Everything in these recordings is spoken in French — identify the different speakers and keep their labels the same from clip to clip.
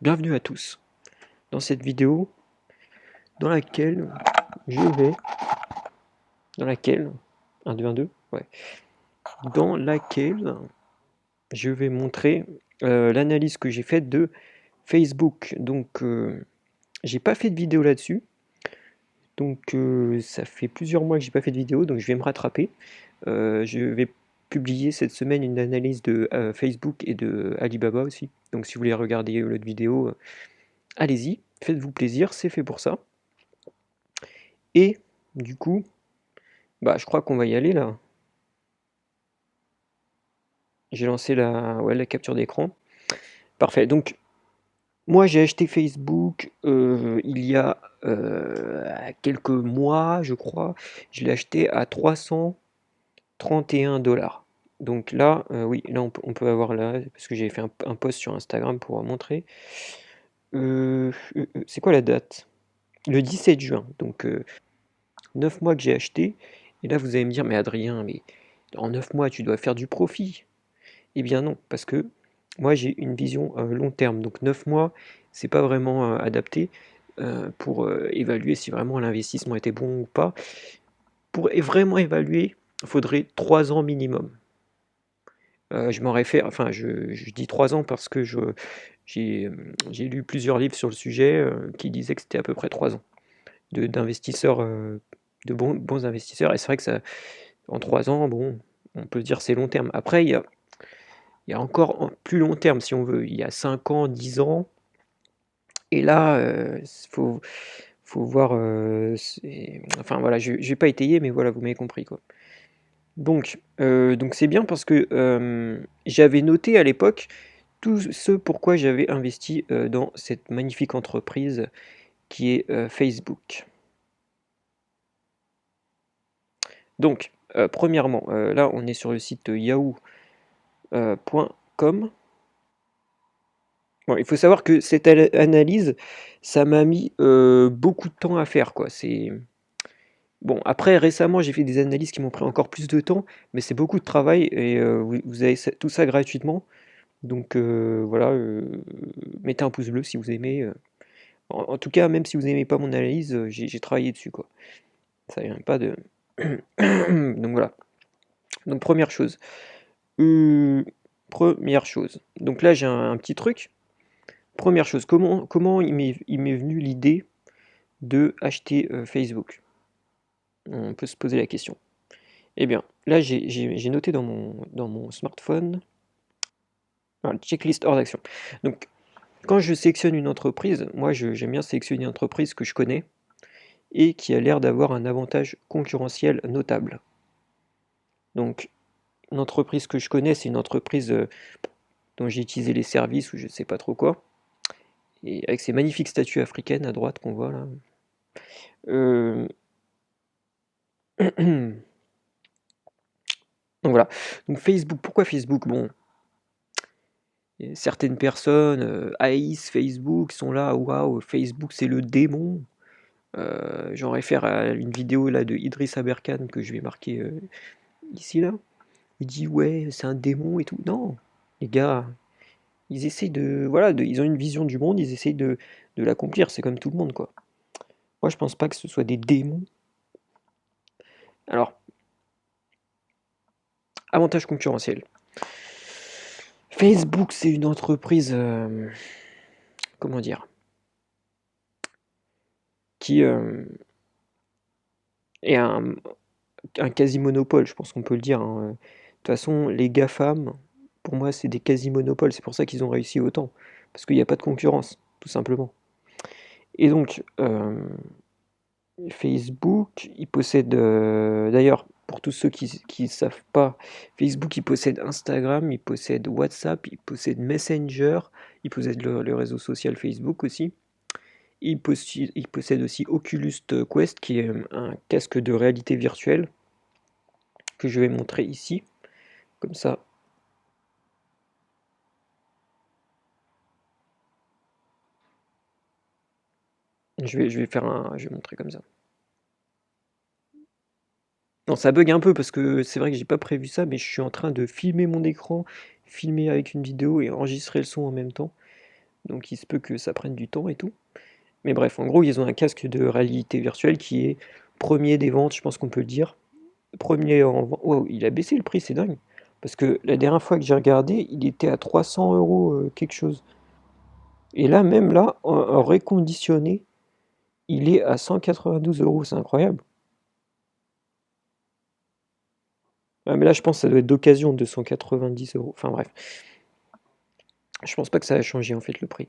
Speaker 1: Bienvenue à tous dans cette vidéo dans laquelle je vais, dans laquelle, 1, 2, 1, 2, ouais, dans laquelle je vais montrer l'analyse que j'ai faite de Facebook. Donc, j'ai pas fait de vidéo là-dessus, donc ça fait plusieurs mois que j'ai pas fait de vidéo, donc je vais me rattraper. Je vais publier cette semaine une analyse de Facebook et de Alibaba aussi. Donc, si vous voulez regarder l'autre vidéo, allez-y, faites-vous plaisir, c'est fait pour ça. Et du coup, bah, je crois qu'on va y aller là. J'ai lancé la capture d'écran. Parfait. Donc, moi, j'ai acheté Facebook il y a quelques mois, je crois. Je l'ai acheté à 331 $. Donc là, oui, là, on peut avoir là, parce que j'ai fait un post sur Instagram pour montrer. C'est quoi la date? Le 17 juin. Donc, 9 mois que j'ai acheté. Et là, vous allez me dire, mais Adrien, mais en 9 mois, tu dois faire du profit. Eh bien non, parce que moi j'ai une vision long terme. Donc 9 mois, c'est pas vraiment adapté pour évaluer si vraiment l'investissement était bon ou pas. Pour vraiment évaluer, il faudrait 3 ans minimum. Je m'en réfère, enfin je dis 3 ans parce que j'ai lu plusieurs livres sur le sujet qui disaient que c'était à peu près 3 ans d'investisseurs, de bons investisseurs. Et c'est vrai que ça, en 3 ans, bon, on peut se dire c'est long terme. Après, il y a encore plus long terme si on veut. Il y a 5 ans, 10 ans. Et là, faut voir. Enfin voilà, je vais pas étayer, mais voilà, vous m'avez compris quoi. Donc c'est bien parce que j'avais noté à l'époque tout ce pourquoi j'avais investi dans cette magnifique entreprise qui est Facebook. Donc, premièrement, là on est sur le site yahoo.com. Bon, il faut savoir que cette analyse, ça m'a mis beaucoup de temps à faire, quoi. C'est bon. Après, récemment, j'ai fait des analyses qui m'ont pris encore plus de temps, mais c'est beaucoup de travail et vous avez tout ça gratuitement. Donc voilà, mettez un pouce bleu si vous aimez. En tout cas, même si vous n'aimez pas mon analyse, j'ai travaillé dessus, quoi. Ça vient pas de. Donc voilà. Donc première chose. Euh, Première chose. Donc là, j'ai un petit truc. Première chose, comment il m'est venu l'idée de acheter Facebook? On peut se poser la question. Eh bien, là, j'ai noté dans mon smartphone un checklist hors d'action. Donc, quand je sélectionne une entreprise, moi, j'aime bien sélectionner une entreprise que je connais et qui a l'air d'avoir un avantage concurrentiel notable. Donc, une entreprise que je connais, c'est une entreprise dont j'ai utilisé les services ou je ne sais pas trop quoi, et avec ces magnifiques statues africaines à droite qu'on voit là. Euh, Donc voilà. Donc Facebook, pourquoi Facebook? Bon, certaines personnes haïssent Facebook, sont là, waouh, Facebook c'est le démon. J'en réfère à une vidéo là de Idriss Aberkan que je vais marquer ici là. Il dit ouais, c'est un démon et tout. Non, les gars, ils essayent de, voilà, ils ont une vision du monde, ils essayent de l'accomplir. C'est comme tout le monde quoi. Moi je pense pas que ce soit des démons. Alors, avantage concurrentiel. Facebook c'est une entreprise, comment dire, qui est un quasi-monopole, je pense qu'on peut le dire, hein. De toute façon, les GAFAM, pour moi, c'est des quasi-monopoles. C'est pour ça qu'ils ont réussi autant. Parce qu'il n'y a pas de concurrence, tout simplement. Et donc, Facebook, il possède, d'ailleurs, pour tous ceux qui ne savent pas, Facebook, il possède Instagram, il possède WhatsApp, il possède Messenger, il possède le réseau social Facebook aussi. Il possède aussi Oculus Quest, qui est un casque de réalité virtuelle que je vais montrer ici. Comme ça, je vais montrer comme ça. Non, ça bug un peu parce que c'est vrai que j'ai pas prévu ça, mais je suis en train de filmer mon écran, filmer avec une vidéo et enregistrer le son en même temps. donc il se peut que ça prenne du temps et tout. Mais bref, en gros, ils ont un casque de réalité virtuelle qui est premier des ventes, je pense qu'on peut le dire. Premier en vente. Wow, il a baissé le prix, c'est dingue. Parce que la dernière fois que j'ai regardé, il était à 300 euros quelque chose. Et là, même là, en reconditionné, il est à 192 euros, c'est incroyable. Ah, mais là, je pense que ça doit être d'occasion, 290 euros. Enfin bref, je pense pas que ça a changé en fait le prix.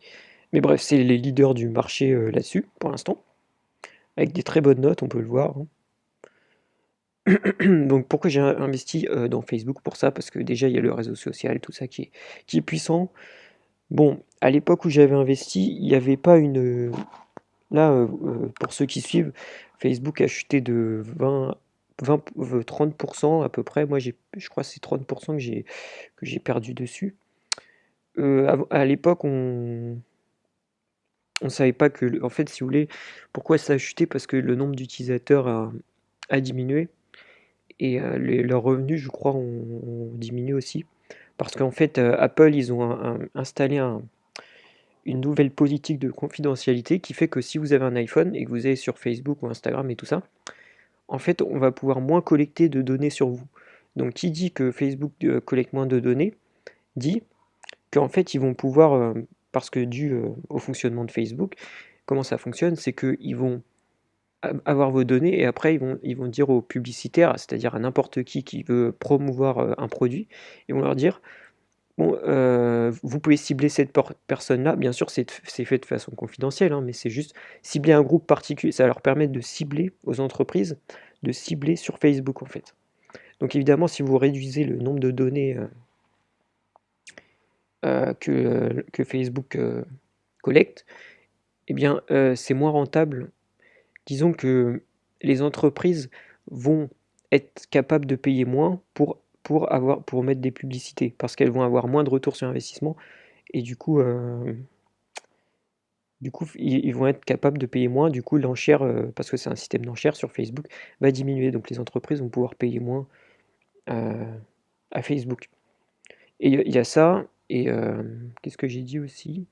Speaker 1: Mais bref, c'est les leaders du marché là-dessus, pour l'instant, avec des très bonnes notes, on peut le voir, hein. Donc pourquoi j'ai investi dans Facebook? Pour ça, parce que déjà, il y a le réseau social, tout ça qui est puissant. Bon, à l'époque où j'avais investi, il n'y avait pas une... Là, pour ceux qui suivent, Facebook a chuté de 30% à peu près. Moi, je crois que c'est 30% que j'ai perdu dessus. À l'époque, on savait pas que... En fait, si vous voulez, pourquoi ça a chuté? Parce que le nombre d'utilisateurs a diminué. Et leurs revenus, je crois, ont diminué aussi. Parce qu'en fait, Apple, ils ont installé une nouvelle politique de confidentialité qui fait que si vous avez un iPhone et que vous allez sur Facebook ou Instagram et tout ça, en fait, on va pouvoir moins collecter de données sur vous. Donc, qui dit que Facebook collecte moins de données, dit qu'en fait, ils vont pouvoir, parce que dû au fonctionnement de Facebook, comment ça fonctionne, c'est qu'ils vont avoir vos données et après ils vont dire aux publicitaires, c'est-à-dire à n'importe qui veut promouvoir un produit, ils vont leur dire, bon, vous pouvez cibler cette personne-là, bien sûr c'est fait de façon confidentielle, hein, mais c'est juste cibler un groupe particulier, ça leur permet de cibler aux entreprises, de cibler sur Facebook en fait. Donc évidemment si vous réduisez le nombre de données que Facebook collecte, eh bien c'est moins rentable. Disons que les entreprises vont être capables de payer moins pour mettre des publicités, parce qu'elles vont avoir moins de retour sur investissement et du coup ils vont être capables de payer moins, du coup l'enchère, parce que c'est un système d'enchère sur Facebook, va diminuer, donc les entreprises vont pouvoir payer moins euh, à Facebook. Et il y a ça, et qu'est-ce que j'ai dit aussi?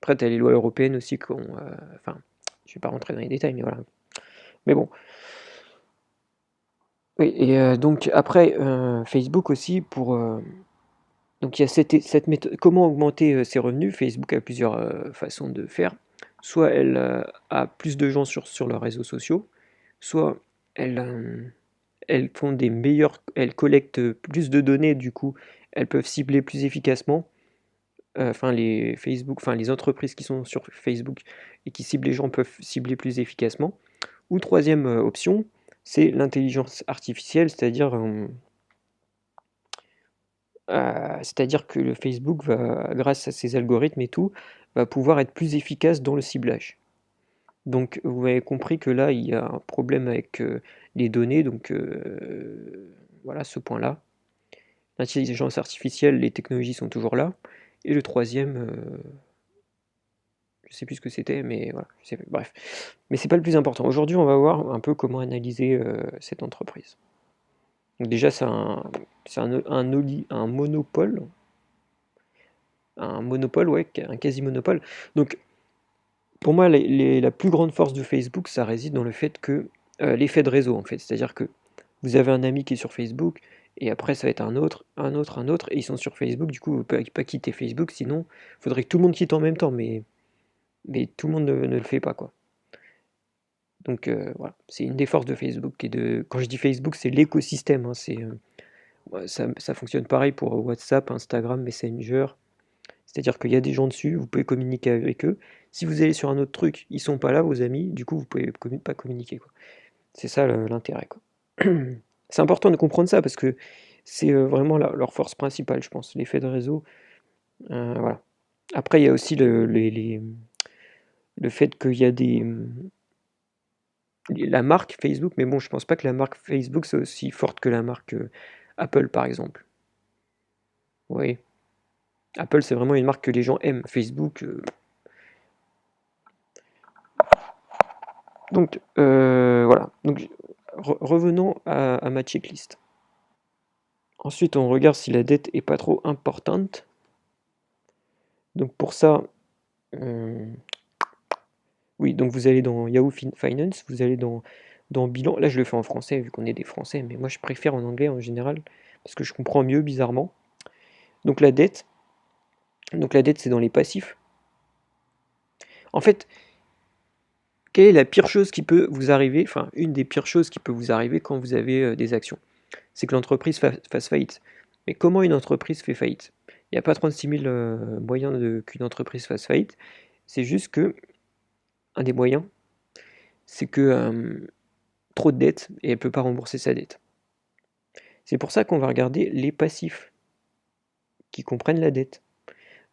Speaker 1: Après, tu as les lois européennes aussi enfin, je vais pas rentrer dans les détails, mais voilà. Mais bon, oui, et donc après, Facebook aussi donc il y a cette méthode. Comment augmenter ses revenus? Facebook a plusieurs façons de faire. Soit elle a plus de gens sur leurs réseaux sociaux, soit elles font elles collectent plus de données, du coup, elles peuvent cibler plus efficacement. Enfin, les entreprises qui sont sur Facebook et qui ciblent les gens peuvent cibler plus efficacement. Ou troisième option, c'est l'intelligence artificielle, c'est-à-dire que le Facebook va, grâce à ses algorithmes et tout, va pouvoir être plus efficace dans le ciblage. Donc vous avez compris que là, il y a un problème avec les données, donc voilà ce point-là. L'intelligence artificielle, les technologies sont toujours là. Et le troisième, je sais plus ce que c'était, mais voilà, je sais plus, bref. Mais c'est pas le plus important. Aujourd'hui, on va voir un peu comment analyser cette entreprise. Donc déjà, c'est un monopole, ouais, un quasi-monopole. Donc pour moi, la plus grande force de Facebook, ça réside dans le fait que l'effet de réseau, en fait. C'est-à-dire que vous avez un ami qui est sur Facebook, et après, ça va être un autre, un autre, un autre, et ils sont sur Facebook. Du coup, vous ne pouvez pas quitter Facebook, sinon, il faudrait que tout le monde quitte en même temps, mais tout le monde ne le fait pas, quoi. Donc voilà, c'est une des forces de Facebook. Quand je dis Facebook, c'est l'écosystème, hein, ouais, ça fonctionne pareil pour WhatsApp, Instagram, Messenger. C'est-à-dire qu'il y a des gens dessus, vous pouvez communiquer avec eux. Si vous allez sur un autre truc, ils sont pas là, vos amis, du coup vous pouvez pas communiquer, quoi. C'est ça l'intérêt, quoi. C'est important de comprendre ça parce que c'est vraiment leur force principale, je pense, l'effet de réseau. Voilà. Après, il y a aussi le fait qu'il y a la marque Facebook, mais bon, je pense pas que la marque Facebook soit aussi forte que la marque Apple, par exemple. Oui. Apple, c'est vraiment une marque que les gens aiment. Facebook, donc voilà. Donc revenons à ma checklist. Ensuite, on regarde si la dette est pas trop importante. Donc pour ça, oui, donc vous allez dans Yahoo Finance, vous allez dans bilan. Là, je le fais en français vu qu'on est des Français, mais moi je préfère en anglais en général parce que je comprends mieux bizarrement. Donc la dette, c'est dans les passifs. En fait, quelle est la pire chose qui peut vous arriver, enfin une des pires choses qui peut vous arriver quand vous avez des actions? C'est que l'entreprise fasse faillite. Mais comment une entreprise fait faillite? Il n'y a pas 36 000 moyens qu'une entreprise fasse faillite. C'est juste que, un des moyens, c'est que trop de dettes et elle ne peut pas rembourser sa dette. C'est pour ça qu'on va regarder les passifs qui comprennent la dette.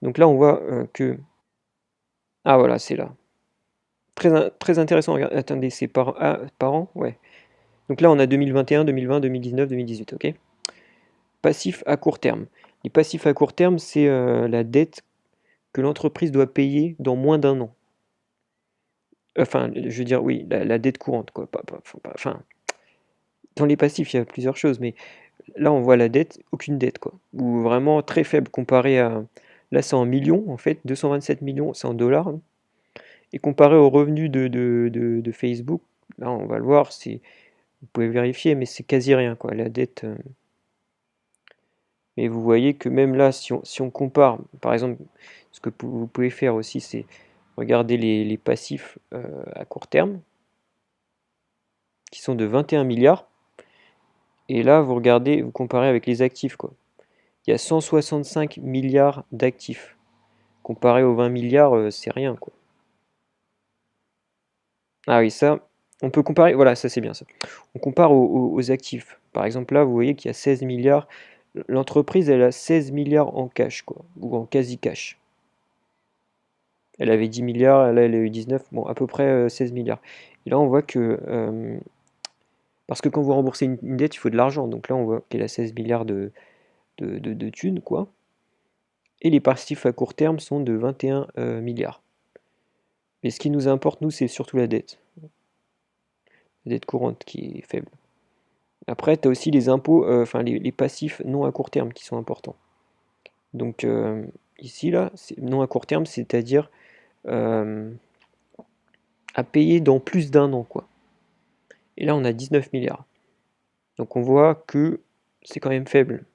Speaker 1: Donc là, on voit que... Ah voilà, c'est là. Très intéressant. Attendez, c'est par an? Ouais. Donc là, on a 2021, 2020, 2019, 2018, ok? Passif à court terme. Les passifs à court terme, c'est la dette que l'entreprise doit payer dans moins d'un an. Enfin, je veux dire, oui, la dette courante, quoi. Enfin, dans les passifs, il y a plusieurs choses, mais là, on voit la dette, aucune dette, quoi. Ou vraiment très faible comparé à... Là, c'est en millions, en fait, 227 millions, c'est en dollars, hein. Et comparé aux revenus de Facebook, là, on va le voir, vous pouvez vérifier, mais c'est quasi rien, quoi, la dette. Mais vous voyez que même là, si on compare, par exemple, ce que vous pouvez faire aussi, c'est regarder les passifs à court terme, qui sont de 21 milliards. Et là, vous regardez, vous comparez avec les actifs, quoi. Il y a 165 milliards d'actifs. Comparé aux 20 milliards, c'est rien, quoi. Ah oui, ça, on peut comparer, voilà, ça c'est bien ça. On compare aux actifs. Par exemple, là, vous voyez qu'il y a 16 milliards. L'entreprise, elle a 16 milliards en cash, quoi, ou en quasi-cash. Elle avait 10 milliards, là, elle a eu 19, bon, à peu près 16 milliards. Et là, on voit que, parce que quand vous remboursez une dette, il faut de l'argent. Donc là, on voit qu'elle a 16 milliards de thunes, quoi. Et les passifs à court terme sont de 21 milliards. Mais ce qui nous importe, nous, c'est surtout la dette. La dette courante qui est faible. Après, tu as aussi les impôts, enfin les passifs non à court terme qui sont importants. Donc ici, là, non à court terme, c'est-à-dire euh, à payer dans plus d'un an, quoi. Et là, on a 19 milliards. Donc on voit que c'est quand même faible.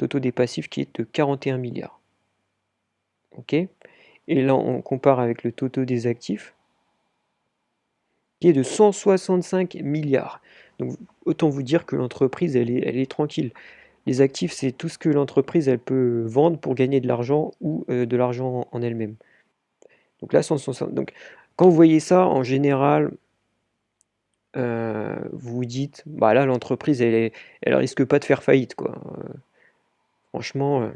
Speaker 1: Le taux des passifs qui est de 41 milliards. Ok. Et là, on compare avec le taux des actifs qui est de 165 milliards. Donc autant vous dire que l'entreprise, elle est tranquille. Les actifs, c'est tout ce que l'entreprise elle peut vendre pour gagner de l'argent ou de l'argent en elle-même. Donc là, 165. Donc quand vous voyez ça, en général, vous vous dites, bah là, l'entreprise, elle risque pas de faire faillite, quoi. Franchement,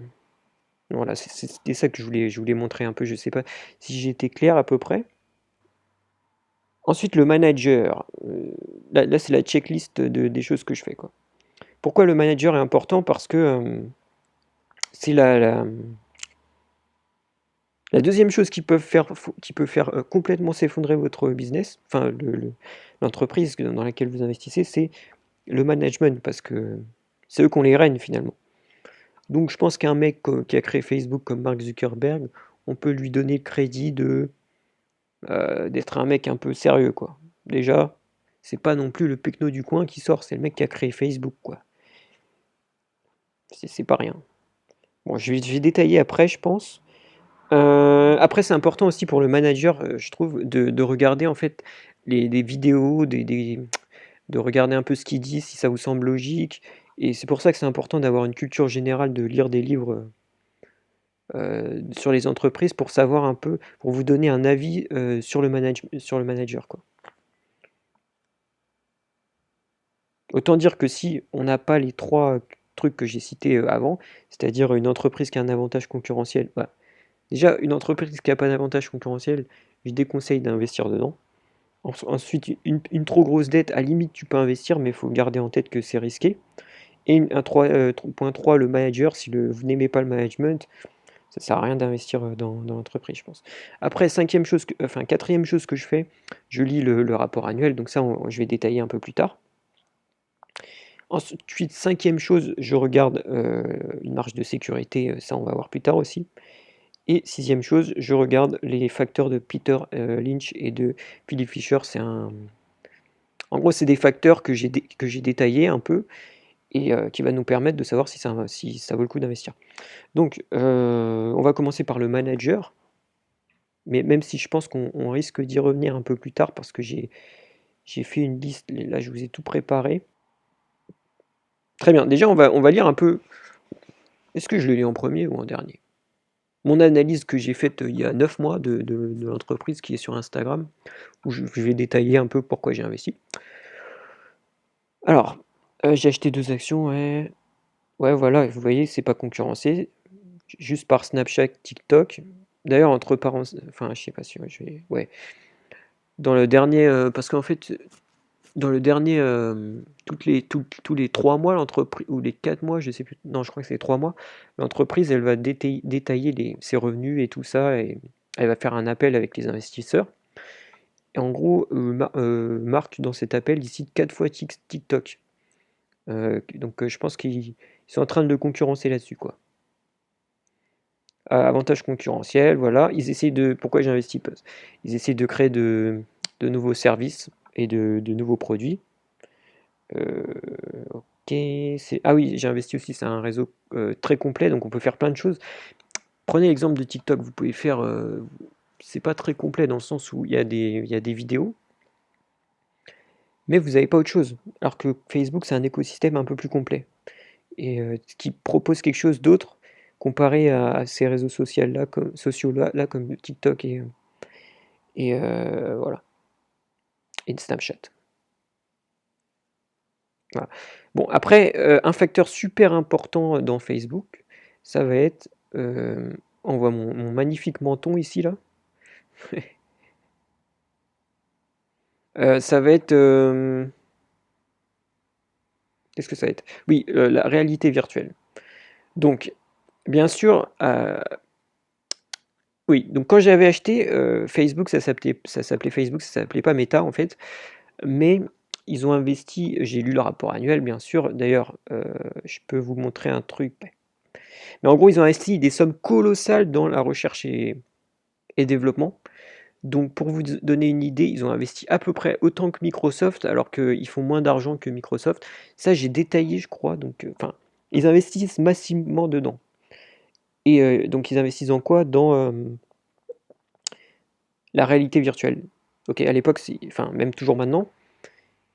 Speaker 1: voilà, c'était ça que je voulais montrer un peu. Je sais pas si j'ai été clair à peu près. Ensuite, le manager. Là, c'est la checklist des choses que je fais, quoi. Pourquoi le manager est important? Parce que c'est la deuxième chose qui peut faire complètement s'effondrer votre business, enfin l'entreprise dans laquelle vous investissez, c'est le management, parce que c'est eux qui ont les rênes finalement. Donc je pense qu'un mec qui a créé Facebook comme Mark Zuckerberg, on peut lui donner le crédit d'être un mec un peu sérieux, quoi. Déjà, c'est pas non plus le pecno du coin qui sort, c'est le mec qui a créé Facebook, quoi. C'est pas rien. Bon, je vais détailler après, je pense. Après, c'est important aussi pour le manager, je trouve, de regarder en fait les vidéos, de regarder un peu ce qu'il dit, si ça vous semble logique. Et c'est pour ça que c'est important d'avoir une culture générale, de lire des livres sur les entreprises pour savoir un peu, pour vous donner un avis sur le manager, quoi. Autant dire que si on n'a pas les trois trucs que j'ai cités avant, c'est-à-dire une entreprise qui a un avantage concurrentiel, bah, déjà une entreprise qui n'a pas d'avantage concurrentiel, je déconseille d'investir dedans. Ensuite, une trop grosse dette, à limite tu peux investir, mais il faut garder en tête que c'est risqué. Et point 3, le manager, si vous n'aimez pas le management, ça sert à rien d'investir dans l'entreprise, je pense. Après, quatrième chose que je fais, je lis le rapport annuel, donc ça, je vais détailler un peu plus tard. Ensuite, cinquième chose, je regarde une marge de sécurité, ça on va voir plus tard aussi. Et sixième chose, je regarde les facteurs de Peter Lynch et de Philip Fisher. En gros, c'est des facteurs que j'ai détaillés un peu et qui va nous permettre de savoir si ça vaut le coup d'investir. Donc, on va commencer par le manager, mais même si je pense qu'on risque d'y revenir un peu plus tard parce que j'ai fait une liste, là je vous ai tout préparé. Très bien, déjà on va lire un peu, est-ce que je le lis en premier ou en dernier? Mon analyse que j'ai faite il y a 9 mois de l'entreprise qui est sur Instagram, où je vais détailler un peu pourquoi j'ai investi. Alors, j'ai acheté 2 actions, ouais. Ouais, voilà, vous voyez, c'est pas concurrencé, juste par Snapchat, TikTok. D'ailleurs, entre parenthèses, enfin, je sais pas si ouais, je vais, ouais. Dans le dernier, parce qu'en fait, dans le dernier, tous les 3 mois, l'entreprise, ou les 4 mois, je sais plus, non, je crois que c'est 3 mois, l'entreprise, elle va détailler ses revenus et tout ça, et elle va faire un appel avec les investisseurs. Et en gros, Marc, dans cet appel, il cite 4 fois TikTok. Donc, je pense qu'ils sont en train de le concurrencer là-dessus, quoi. Avantage concurrentiel, voilà. Pourquoi j'ai investi? Ils essaient de créer de nouveaux services et de nouveaux produits. Euh, ok, ah oui, j'ai investi aussi, c'est un réseau très complet, donc on peut faire plein de choses. Prenez l'exemple de TikTok, vous pouvez faire, c'est pas très complet dans le sens où il y a des vidéos, mais vous n'avez pas autre chose. Alors que Facebook, c'est un écosystème un peu plus complet et qui propose quelque chose d'autre comparé à ces réseaux sociaux là, comme TikTok et voilà, et Snapchat. Voilà. Bon, après, un facteur super important dans Facebook, ça va être, on voit mon magnifique menton ici là. Ça va être, qu'est-ce que ça va être? Oui, la réalité virtuelle. Donc, bien sûr, oui, donc quand j'avais acheté Facebook, ça s'appelait Facebook, ça s'appelait pas Meta en fait, mais ils ont investi, j'ai lu le rapport annuel bien sûr, d'ailleurs je peux vous montrer un truc, mais en gros ils ont investi des sommes colossales dans la recherche et développement. Donc pour vous donner une idée, ils ont investi à peu près autant que Microsoft, alors qu'ils font moins d'argent que Microsoft. Ça j'ai détaillé je crois, donc enfin, ils investissent massivement dedans. Et donc ils investissent en quoi? Dans la réalité virtuelle. Ok, à l'époque, enfin même toujours maintenant,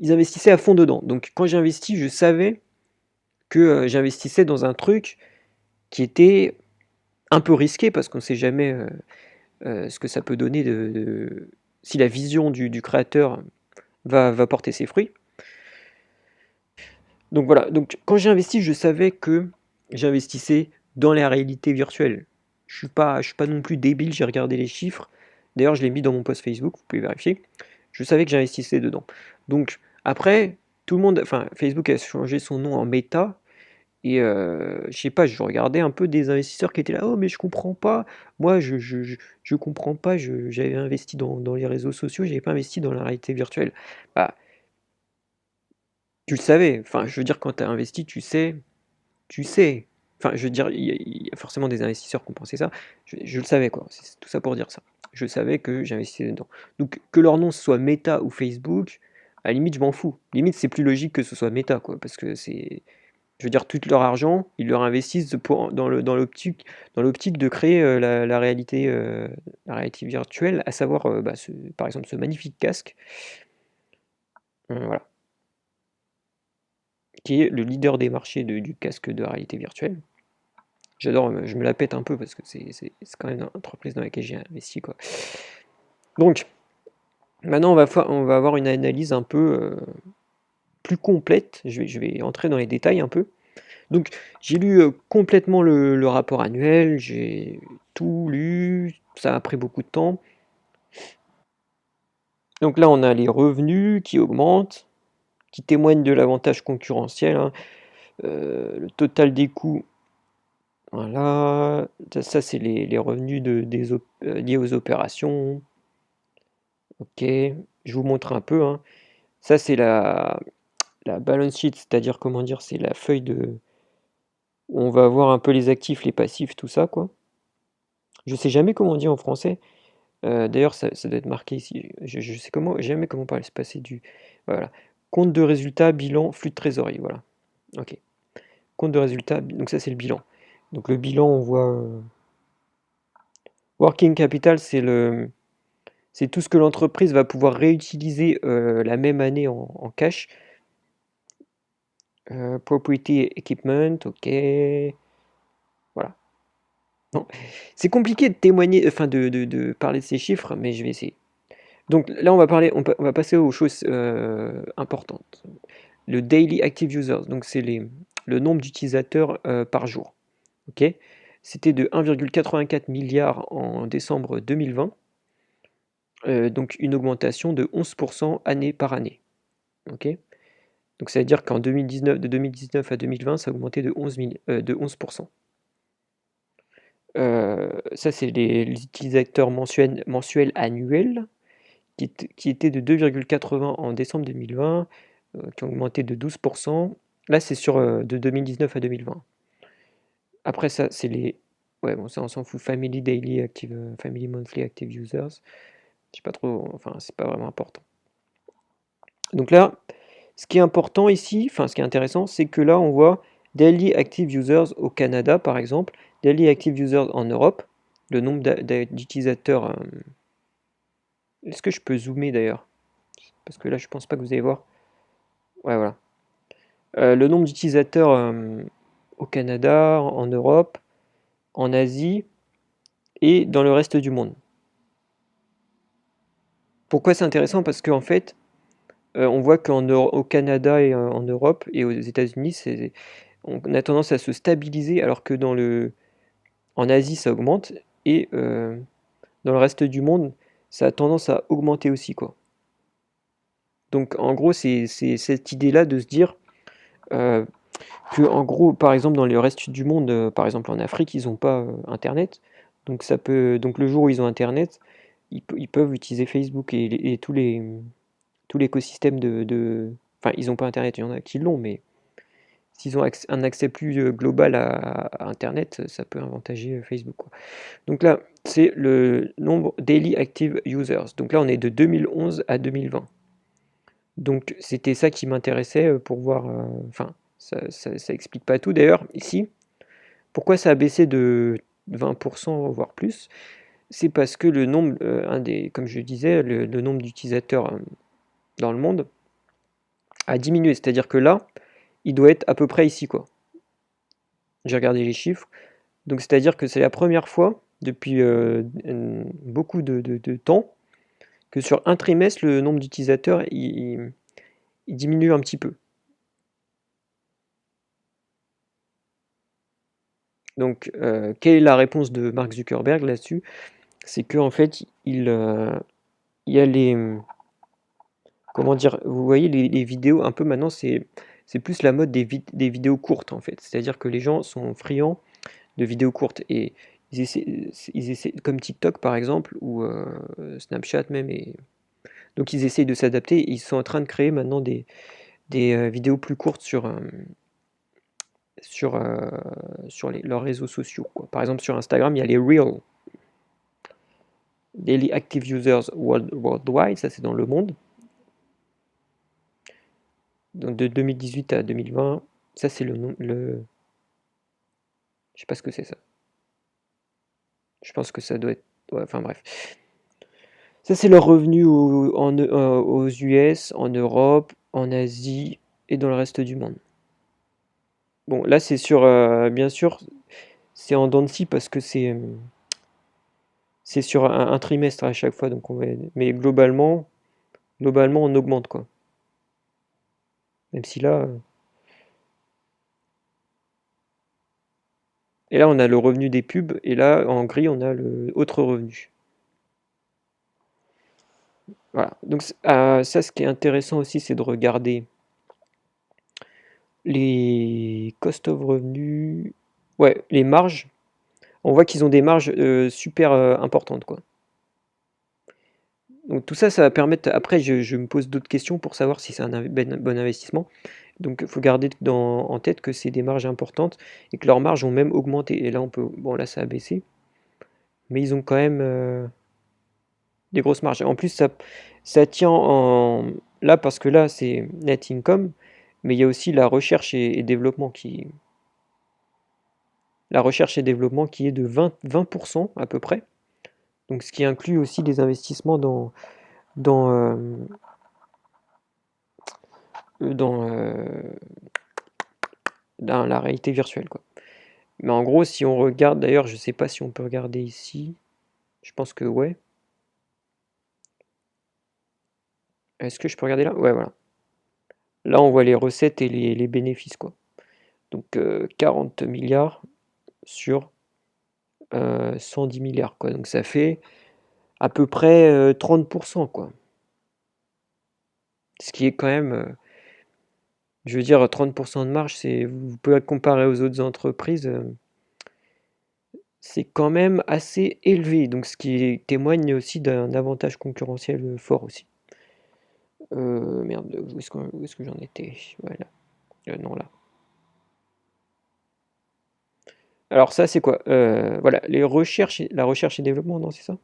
Speaker 1: ils investissaient à fond dedans. Donc quand j'ai investi, je savais que j'investissais dans un truc qui était un peu risqué parce qu'on ne sait jamais ce que ça peut donner si la vision du créateur va porter ses fruits. Donc voilà, donc quand j'ai investi, je savais que j'investissais dans la réalité virtuelle. Je suis pas non plus débile, j'ai regardé les chiffres. D'ailleurs, je l'ai mis dans mon post Facebook, vous pouvez vérifier. Je savais que j'investissais dedans. Donc après, tout le monde, enfin Facebook a changé son nom en Meta. Et je sais pas, je regardais un peu des investisseurs qui étaient là, oh mais je comprends pas, moi je comprends pas, j'avais investi dans les réseaux sociaux, j'avais pas investi dans la réalité virtuelle. Bah, tu le savais, enfin je veux dire quand tu as investi, tu sais. Enfin je veux dire, il y a forcément des investisseurs qui ont pensé ça, je le savais quoi, c'est tout ça pour dire ça. Je savais que j'investissais dedans. Donc que leur nom soit Meta ou Facebook, à la limite je m'en fous. Limite c'est plus logique que ce soit Meta quoi, parce que c'est je veux dire, tout leur argent, ils leur investissent dans l'optique de créer la réalité virtuelle, à savoir, bah, par exemple, ce magnifique casque, voilà, qui est le leader des marchés du casque de réalité virtuelle. J'adore, je me la pète un peu parce que c'est quand même une entreprise dans laquelle j'ai investi, quoi. Donc, maintenant, on va avoir une analyse un peu plus complète. Je vais entrer dans les détails un peu. Donc j'ai lu complètement le rapport annuel, j'ai tout lu, ça a pris beaucoup de temps. Donc là on a les revenus qui augmentent, qui témoignent de l'avantage concurrentiel, hein. Le total des coûts, voilà, ça c'est les revenus liés aux opérations. Ok, je vous montre un peu, hein. Ça c'est la balance sheet, c'est-à-dire comment dire, c'est la feuille où on va voir un peu les actifs, les passifs, tout ça, quoi. Je sais jamais comment on dit en français. D'ailleurs, ça doit être marqué ici. Je sais jamais comment parler, se passer du. Voilà. Compte de résultat, bilan, flux de trésorerie. Voilà. Ok. Compte de résultat, donc ça c'est le bilan. Donc le bilan, on voit. Working capital, c'est tout ce que l'entreprise va pouvoir réutiliser la même année en cash. Property equipment, ok. Voilà. Bon. C'est compliqué de témoigner, enfin de parler de ces chiffres, mais je vais essayer. Donc là, on va passer aux choses importantes. Le daily active users, donc c'est le nombre d'utilisateurs par jour. Ok. C'était de 1,84 milliard en décembre 2020, donc une augmentation de 11% année par année. Ok. Donc ça veut dire qu'en 2019, de 2019 à 2020, ça a augmenté de 11%. Ça, c'est les utilisateurs mensuels annuels qui étaient de 2,80 en décembre 2020, qui ont augmenté de 12%. Là, c'est de 2019 à 2020. Après ça, c'est les... Ouais, bon, ça, on s'en fout. Family Daily Active, Family Monthly Active Users. Je sais pas trop... Enfin, c'est pas vraiment important. Donc là, ce qui est important ici, enfin, ce qui est intéressant, c'est que là, on voit Daily Active Users au Canada, par exemple, Daily Active Users en Europe, le nombre d'utilisateurs... Est-ce que je peux zoomer d'ailleurs? Parce que là, je pense pas que vous allez voir. Ouais, voilà. Le nombre d'utilisateurs au Canada, en Europe, en Asie et dans le reste du monde. Pourquoi c'est intéressant? Parce qu'en fait, on voit qu'au Canada et en Europe et aux États-Unis, on a tendance à se stabiliser, alors que en Asie, ça augmente et dans le reste du monde, ça a tendance à augmenter aussi, quoi. Donc, en gros, c'est cette idée-là de se dire que, en gros, par exemple, dans le reste du monde, par exemple en Afrique, ils n'ont pas Internet. Donc le jour où ils ont Internet, ils peuvent utiliser Facebook et tout l'écosystème Enfin, ils n'ont pas Internet, il y en a qui l'ont, mais s'ils ont un accès plus global à Internet, ça peut avantager Facebook, quoi. Donc là, c'est le nombre Daily Active Users. Donc là, on est de 2011 à 2020. Donc c'était ça qui m'intéressait pour voir... Enfin, ça explique pas tout. D'ailleurs, ici, pourquoi ça a baissé de 20%, voire plus? C'est parce que le nombre, comme je disais, le nombre d'utilisateurs dans le monde a diminué. C'est-à-dire que là, il doit être à peu près ici, quoi. J'ai regardé les chiffres. Donc c'est-à-dire que c'est la première fois depuis beaucoup de temps que sur un trimestre, le nombre d'utilisateurs il diminue un petit peu. Donc, quelle est la réponse de Mark Zuckerberg là-dessus? C'est qu'en fait, il y a comment dire, vous voyez les vidéos un peu maintenant, c'est plus la mode des vidéos courtes en fait. C'est-à-dire que les gens sont friands de vidéos courtes et ils essaient comme TikTok par exemple ou Snapchat même. Donc ils essayent de s'adapter. Ils sont en train de créer maintenant des vidéos plus courtes sur leurs réseaux sociaux, quoi. Par exemple, sur Instagram, il y a les Reels, Daily Active Users Worldwide, ça c'est dans le monde. Donc de 2018 à 2020, ça c'est je sais pas ce que c'est ça. Je pense que ça doit être... Ouais, enfin bref. Ça c'est leur revenu aux US, en Europe, en Asie et dans le reste du monde. Bon, là c'est bien sûr, c'est en dents de scie parce que c'est sur un trimestre à chaque fois, donc mais globalement on augmente quoi. Même si là, et là on a le revenu des pubs et là en gris on a le autre revenu. Voilà. Donc ça, ce qui est intéressant aussi, c'est de regarder les cost of revenus, ouais, les marges. On voit qu'ils ont des marges super importantes, quoi. Donc tout ça, ça va permettre. Après, je me pose d'autres questions pour savoir si c'est un bon investissement. Donc il faut garder en tête que c'est des marges importantes et que leurs marges ont même augmenté. Et là, bon, là, ça a baissé, mais ils ont quand même des grosses marges. En plus, ça tient là parce que là, c'est net income, mais il y a aussi la recherche et développement qui est de 20% à peu près. Donc ce qui inclut aussi des investissements dans, euh, dans, dans la réalité virtuelle, quoi. Mais en gros, si on regarde, d'ailleurs, je sais pas si on peut regarder ici. Je pense que ouais. Est-ce que je peux regarder là? Ouais, voilà. Là, on voit les recettes et les bénéfices, quoi. Donc 40 milliards sur 110 milliards, quoi. Donc ça fait à peu près 30%, quoi. Ce qui est quand même, je veux dire, 30% de marge, vous pouvez comparer aux autres entreprises, c'est quand même assez élevé. Donc ce qui témoigne aussi d'un avantage concurrentiel fort aussi. Merde, où est-ce que j'en étais? Voilà. Non, là. Alors ça, c'est quoi? Voilà, la recherche et développement, non, c'est ça?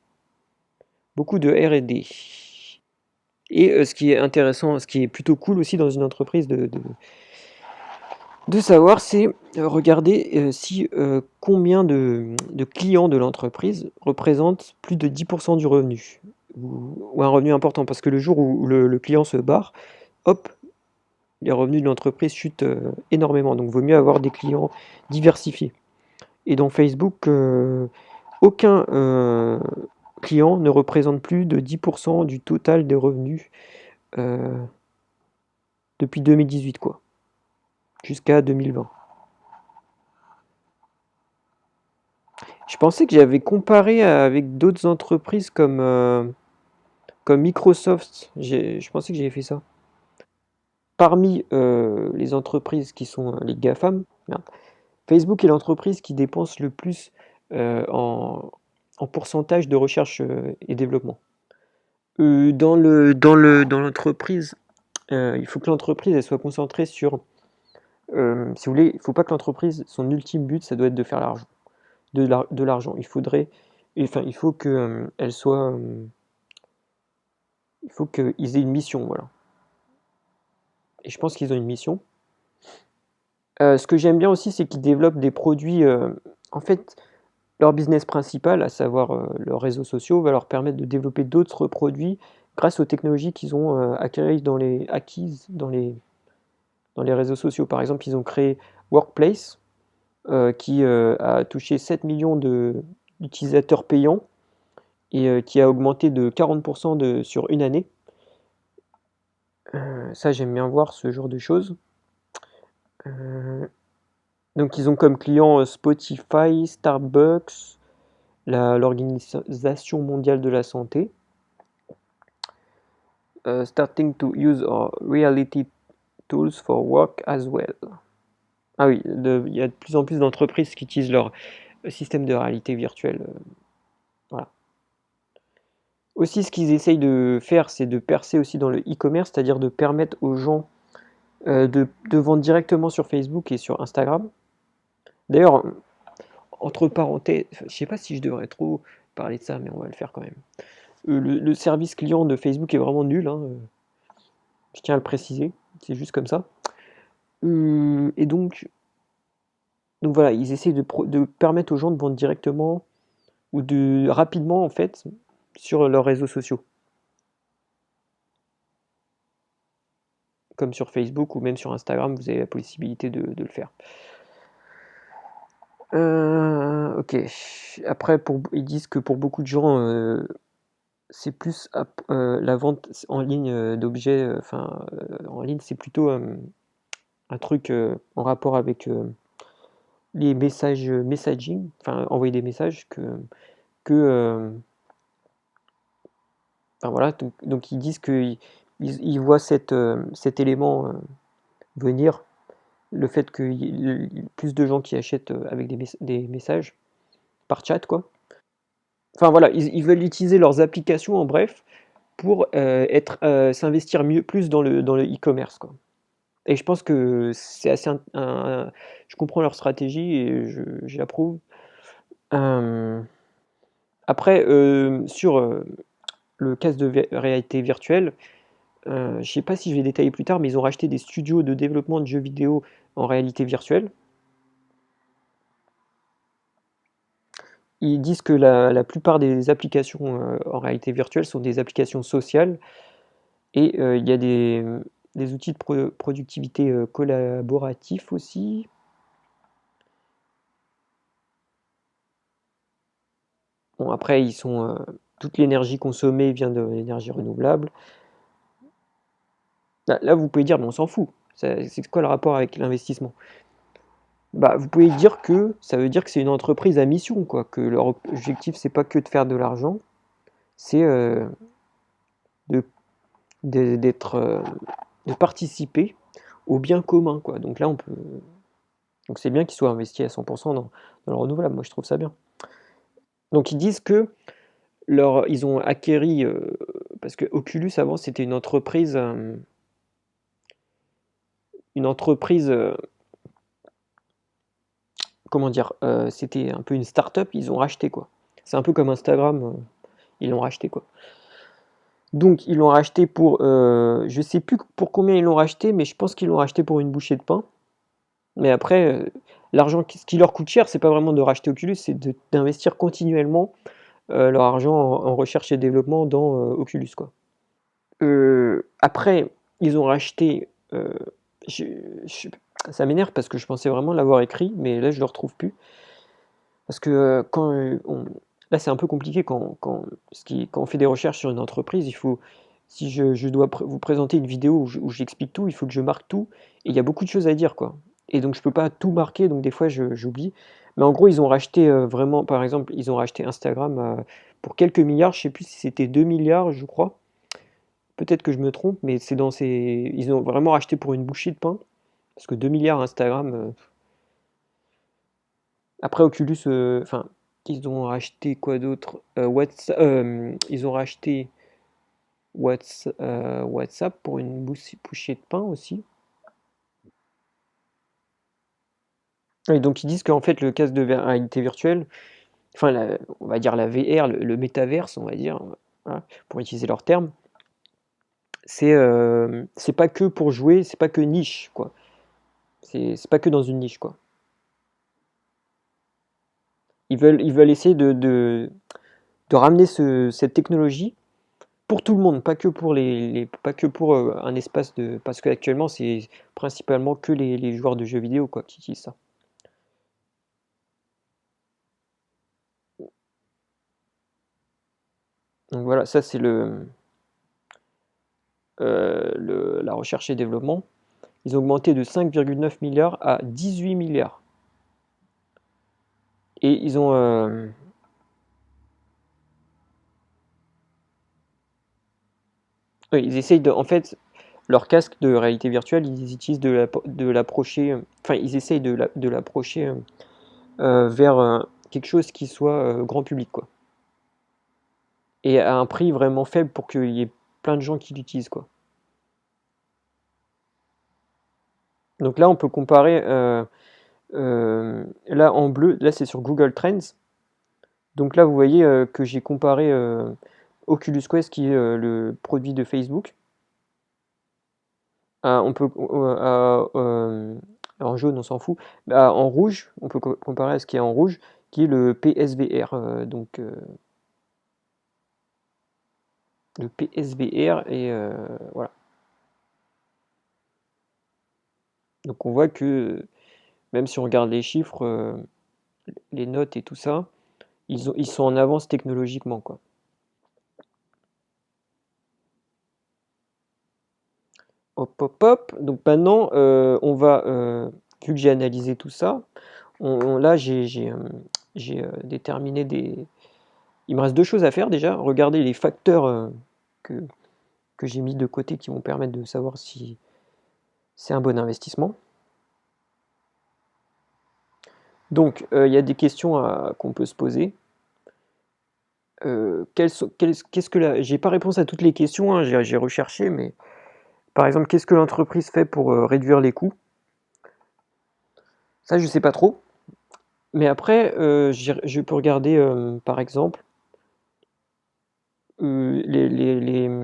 Speaker 1: Beaucoup de R&D. Et ce qui est intéressant, ce qui est plutôt cool aussi dans une entreprise de savoir, c'est regarder si combien de clients de l'entreprise représentent plus de 10% du revenu, ou un revenu important, parce que le jour où le client se barre, hop, les revenus de l'entreprise chutent énormément. Donc, il vaut mieux avoir des clients diversifiés. Et dans Facebook, aucun client ne représente plus de 10% du total des revenus euh, depuis 2018, quoi, jusqu'à 2020. Je pensais que j'avais comparé avec d'autres entreprises comme Microsoft. Je pensais que j'avais fait ça. Parmi les entreprises qui sont les GAFAM, merde, Facebook est l'entreprise qui dépense le plus en pourcentage de recherche et développement. Dans l'entreprise, il faut que l'entreprise elle soit concentrée sur, si vous voulez, il ne faut pas que l'entreprise, son ultime but, ça doit être de faire l'argent, de l'argent. Il faut que elle soit, il faut qu'ils aient une mission, voilà. Et je pense qu'ils ont une mission. Ce que j'aime bien aussi, c'est qu'ils développent des produits. En fait, leur business principal, à savoir leurs réseaux sociaux, va leur permettre de développer d'autres produits grâce aux technologies qu'ils ont acquises dans les réseaux sociaux. Par exemple, ils ont créé Workplace, qui a touché 7 millions d'utilisateurs payants et qui a augmenté de 40% sur une année. Ça, j'aime bien voir ce genre de choses. Euh, donc, ils ont comme clients Spotify, Starbucks, l'Organisation mondiale de la santé. Starting to use our reality tools for work as well. Ah oui, il y a de plus en plus d'entreprises qui utilisent leur système de réalité virtuelle. Voilà. Aussi, ce qu'ils essayent de faire, c'est de percer aussi dans le e-commerce, c'est-à-dire de permettre aux gens de vendre directement sur Facebook et sur Instagram. D'ailleurs, entre parenthèses, je ne sais pas si je devrais trop parler de ça, mais on va le faire quand même. Le service client de Facebook est vraiment nul, hein, je tiens à le préciser, c'est juste comme ça. Et donc voilà, ils essayent de permettre aux gens de vendre directement ou rapidement en fait sur leurs réseaux sociaux, comme sur Facebook ou même sur Instagram, vous avez la possibilité de le faire. Ok. Après, ils disent que pour beaucoup de gens, c'est plus la vente en ligne d'objets, en ligne, c'est plutôt un truc en rapport avec les messages, messaging, enfin envoyer des messages enfin voilà, donc ils disent qu'ils voient cet élément venir, le fait qu'il y ait plus de gens qui achètent avec des messages par chat, quoi. Enfin voilà, ils veulent utiliser leurs applications en bref pour s'investir plus dans le e-commerce, quoi. Et je pense que c'est assez je comprends leur stratégie et j'approuve. Euh, Après, sur le casque de réalité virtuelle, je sais pas si je vais détailler plus tard, mais ils ont racheté des studios de développement de jeux vidéo en réalité virtuelle. Ils disent que la plupart des applications en réalité virtuelle sont des applications sociales et il y a des outils de productivité collaboratifs aussi. Bon, après, toute l'énergie consommée vient de l'énergie renouvelable. Là, vous pouvez dire, mais on s'en fout. C'est quoi le rapport avec l'investissement? Bah, vous pouvez dire que ça veut dire que c'est une entreprise à mission, quoi, que leur objectif, c'est pas que de faire de l'argent, c'est de, d'être, de participer au bien commun, quoi. Donc là, donc c'est bien qu'ils soient investis à 100% dans le renouvelable. Moi, je trouve ça bien. Donc ils disent que ils ont acquéri, parce que Oculus avant, c'était une entreprise, comment dire, c'était un peu une start-up. Ils ont racheté, quoi. C'est un peu comme Instagram, ils l'ont racheté, quoi. Donc ils l'ont racheté pour, je sais plus pour combien ils l'ont racheté, mais je pense qu'ils l'ont racheté pour une bouchée de pain. Mais après, l'argent, ce qui leur coûte cher, c'est pas vraiment de racheter Oculus, c'est d'investir continuellement leur argent en recherche et développement dans Oculus, quoi. Après, ils ont racheté. Je- je- Ça m'énerve parce que je pensais vraiment l'avoir écrit, mais là je le retrouve plus. Parce que là c'est un peu compliqué quand on fait des recherches sur une entreprise, si je dois vous présenter une vidéo où j'explique tout, il faut que je marque tout, et il y a beaucoup de choses à dire, quoi. Et donc je peux pas tout marquer, donc des fois j'oublie. Mais en gros, ils ont racheté vraiment, par exemple, ils ont racheté Instagram pour quelques milliards, je sais plus si c'était 2 milliards, je crois. Peut-être que je me trompe, mais ils ont vraiment racheté pour une bouchée de pain, parce que 2 milliards Instagram. Après Oculus, enfin, ils ont racheté quoi d'autre? Ils ont racheté WhatsApp pour une bouchée de pain aussi. Et donc ils disent qu'en fait le casque de réalité virtuelle, enfin on va dire la VR, le métaverse, on va dire, voilà, pour utiliser leur terme, c'est pas que pour jouer, c'est pas que niche, quoi. C'est pas que dans une niche, quoi. Ils veulent essayer de ramener cette technologie pour tout le monde, pas que pour pas que pour un espace de. Parce qu'actuellement, c'est principalement que les joueurs de jeux vidéo, quoi, qui utilisent ça. Donc voilà, ça c'est la recherche et développement. Ils ont augmenté de 5,9 milliards à 18 milliards. Et ils ont. Oui, ils essayent de. En fait, leur casque de réalité virtuelle, ils utilisent de l'approcher. Enfin, ils essayent de l'approcher vers quelque chose qui soit grand public, quoi. Et à un prix vraiment faible pour qu'il y ait plein de gens qui l'utilisent, quoi. Donc là, on peut comparer, là en bleu, là c'est sur Google Trends. Donc là, vous voyez que j'ai comparé Oculus Quest, qui est le produit de Facebook. On peut, en jaune, on s'en fout. En rouge, on peut comparer à ce qui est en rouge, qui est le PSVR. Donc le PSVR, et voilà. Donc on voit que même si on regarde les chiffres, les notes et tout ça, ils sont en avance technologiquement, quoi. Hop, hop, hop. Donc maintenant, vu que j'ai analysé tout ça, là j'ai déterminé des. Il me reste deux choses à faire déjà. Regarder les facteurs que, que j'ai mis de côté qui vont permettre de savoir si c'est un bon investissement. Donc il y a des questions qu'on peut se poser. Qu'est-ce que j'ai pas réponse à toutes les questions, hein, j'ai recherché, mais par exemple, qu'est-ce que l'entreprise fait pour réduire les coûts? Ça, je sais pas trop. Mais après, je peux regarder, par exemple, les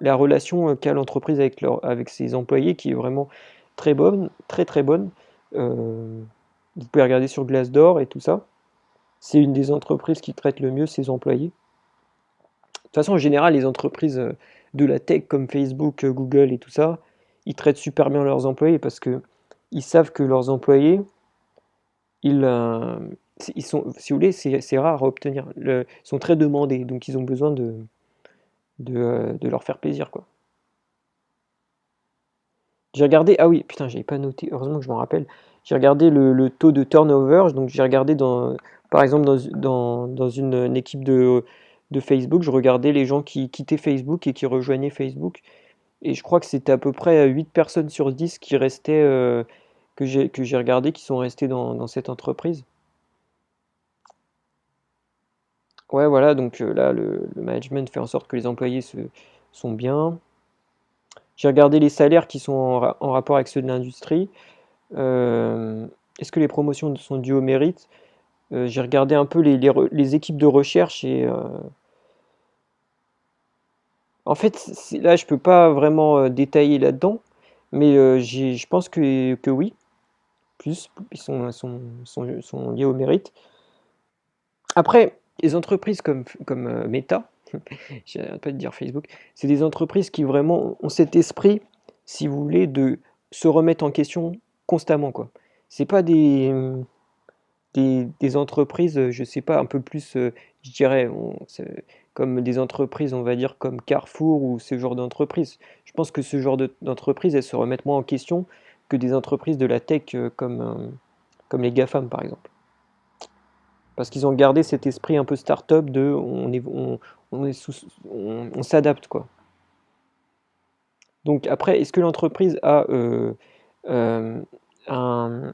Speaker 1: la relation qu'a l'entreprise avec ses employés qui est vraiment très bonne, très très bonne. Euh, Vous pouvez regarder sur Glassdoor et tout ça. C'est une des entreprises qui traite le mieux ses employés. De toute façon, en général, les entreprises de la tech comme Facebook, Google et tout ça, ils traitent super bien leurs employés parce que ils savent que leurs employés, ils, ils sont, si vous voulez, c'est rare à obtenir. Ils sont très demandés, donc ils ont besoin de leur faire plaisir, quoi. J'ai regardé, ah oui, putain, j'avais pas noté, heureusement que je m'en rappelle. J'ai regardé le taux de turnover, donc j'ai regardé par exemple, dans une équipe de Facebook, je regardais les gens qui quittaient Facebook et qui rejoignaient Facebook. Et je crois que c'était à peu près 8 personnes sur 10 qui restaient, que j'ai regardé, qui sont restés dans cette entreprise. Ouais, voilà, donc là, le management fait en sorte que les employés sont bien. J'ai regardé les salaires qui sont en rapport avec ceux de l'industrie. Euh, Est-ce que les promotions sont dues au mérite? J'ai regardé un peu les équipes de recherche et en fait, là, je peux pas vraiment détailler là-dedans, mais je pense que oui, plus, sont liés au mérite. Après, les entreprises comme Meta, j'arrête pas de dire Facebook, c'est des entreprises qui vraiment ont cet esprit, si vous voulez, de se remettre en question constamment, quoi. C'est pas des entreprises, je sais pas, un peu plus, je dirais, comme des entreprises, on va dire, comme Carrefour ou ce genre d'entreprise. Je pense que ce genre d'entreprise, elles se remettent moins en question que des entreprises de la tech comme les GAFAM, par exemple. Parce qu'ils ont gardé cet esprit un peu start-up de on est on s'adapte, quoi. Donc après, est-ce que l'entreprise a euh, un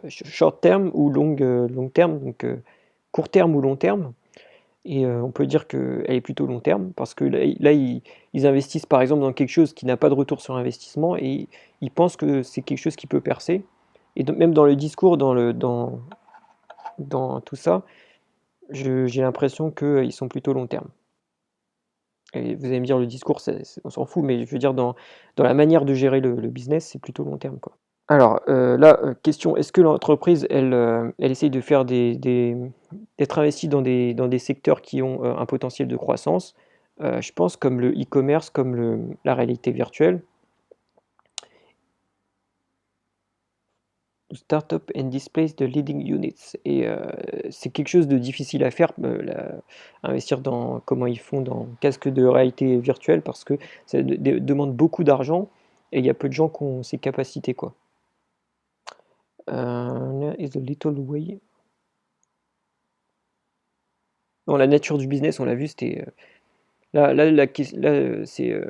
Speaker 1: short terme ou long terme, donc court terme ou long terme? Et on peut dire qu'elle est plutôt long terme parce que là, ils investissent par exemple dans quelque chose qui n'a pas de retour sur investissement et ils pensent que c'est quelque chose qui peut percer. Et donc, même dans le discours, dans tout ça, j'ai l'impression qu'ils sont plutôt long terme. Et vous allez me dire, le discours, on s'en fout, mais je veux dire, dans la manière de gérer le business, c'est plutôt long terme, quoi. Alors là, question, est-ce que l'entreprise, elle essaye de faire d'être investie dans des secteurs qui ont un potentiel de croissance? Je pense comme le e-commerce, comme la réalité virtuelle. Startup and displace the leading units. Et c'est quelque chose de difficile à faire, investir dans comment ils font dans casque de réalité virtuelle, parce que ça demande beaucoup d'argent et il y a peu de gens qui ont ces capacités, quoi. Is a little way. Dans la nature du business, on l'a vu, c'était c'est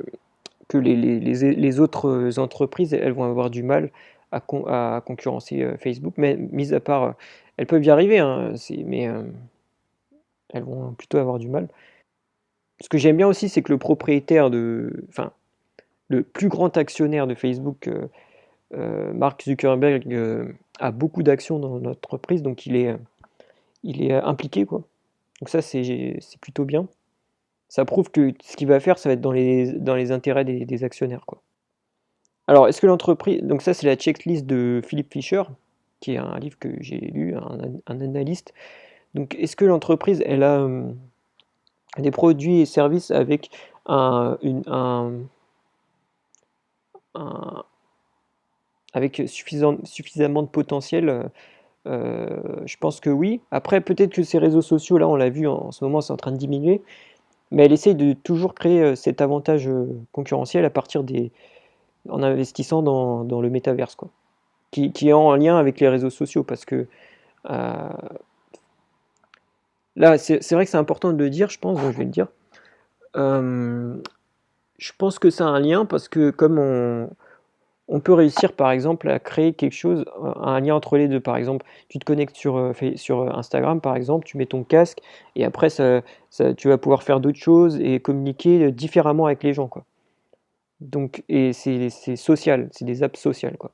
Speaker 1: que les autres entreprises, elles vont avoir du mal à concurrencer Facebook, mais mis à part, elles peuvent y arriver, hein, mais elles vont plutôt avoir du mal. Ce que j'aime bien aussi, c'est que le propriétaire enfin, le plus grand actionnaire de Facebook, Mark Zuckerberg, a beaucoup d'actions dans l'entreprise, donc il est impliqué, quoi. Donc ça, c'est plutôt bien. Ça prouve que ce qu'il va faire, ça va être dans les intérêts des actionnaires, quoi. Alors, est-ce que l'entreprise... Donc ça, c'est la checklist de Philippe Fischer, qui est un livre que j'ai lu, un analyste. Donc, est-ce que l'entreprise, elle a des produits et services avec un, une- un- avec suffisamment de potentiel? Je pense que oui. Après, peut-être que ces réseaux sociaux, là, on l'a vu en ce moment, c'est en train de diminuer, mais elle essaye de toujours créer cet avantage concurrentiel en investissant dans le métaverse, quoi. Qui est en lien avec les réseaux sociaux, parce que euh, là, c'est vrai que c'est important de le dire, je pense, donc je vais le dire. Euh, je pense que ça a un lien parce que comme on peut réussir par exemple à créer quelque chose, un lien entre les deux. Par exemple, tu te connectes sur Instagram par exemple, tu mets ton casque et après tu vas pouvoir faire d'autres choses et communiquer différemment avec les gens, quoi. Donc, et c'est social, c'est des apps sociales, quoi.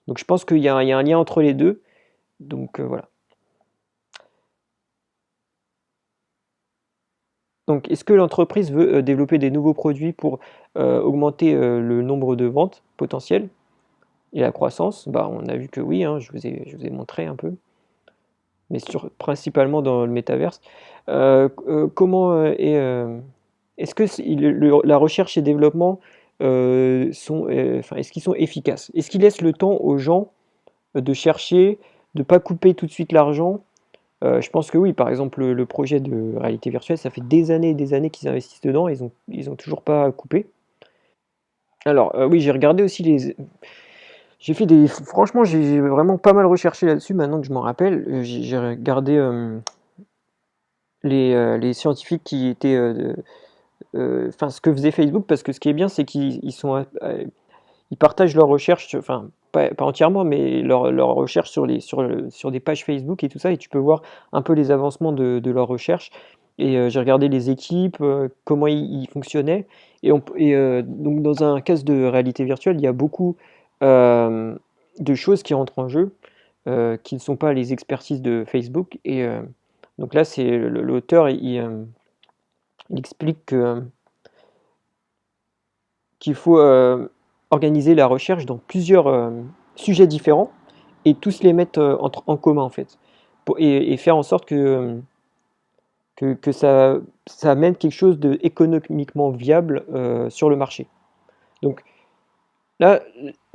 Speaker 1: Donc je pense qu'il y a un lien entre les deux. Donc voilà. Donc est-ce que l'entreprise veut développer des nouveaux produits pour augmenter le nombre de ventes potentielles et la croissance? Bah, on a vu que oui, hein, je vous ai montré un peu, mais principalement dans le métaverse. Comment est-ce que la recherche et développement enfin, est-ce qu'ils sont efficaces? Est-ce qu'ils laissent le temps aux gens de chercher, de pas couper tout de suite l'argent? Je pense que oui, par exemple, le projet de réalité virtuelle, ça fait des années et des années qu'ils investissent dedans, ils ont toujours pas coupé. Alors, oui, j'ai regardé aussi j'ai fait des franchement, j'ai vraiment pas mal recherché là-dessus maintenant que je m'en rappelle. J'ai regardé, les scientifiques qui étaient, enfin, ce que faisait Facebook, parce que ce qui est bien, c'est ils partagent leurs recherches, enfin, pas entièrement, mais leurs recherches sur des pages Facebook et tout ça, et tu peux voir un peu les avancements de leurs recherches. Et j'ai regardé les équipes, comment ils fonctionnaient. Donc, dans un cas de réalité virtuelle, il y a beaucoup euh, de choses qui rentrent en jeu, qui ne sont pas les expertises de Facebook. Et donc là, l'auteur, il explique qu'il faut organiser la recherche dans plusieurs sujets différents et tous les mettre en commun en fait. Et faire en sorte que ça amène quelque chose de économiquement viable sur le marché. Donc là,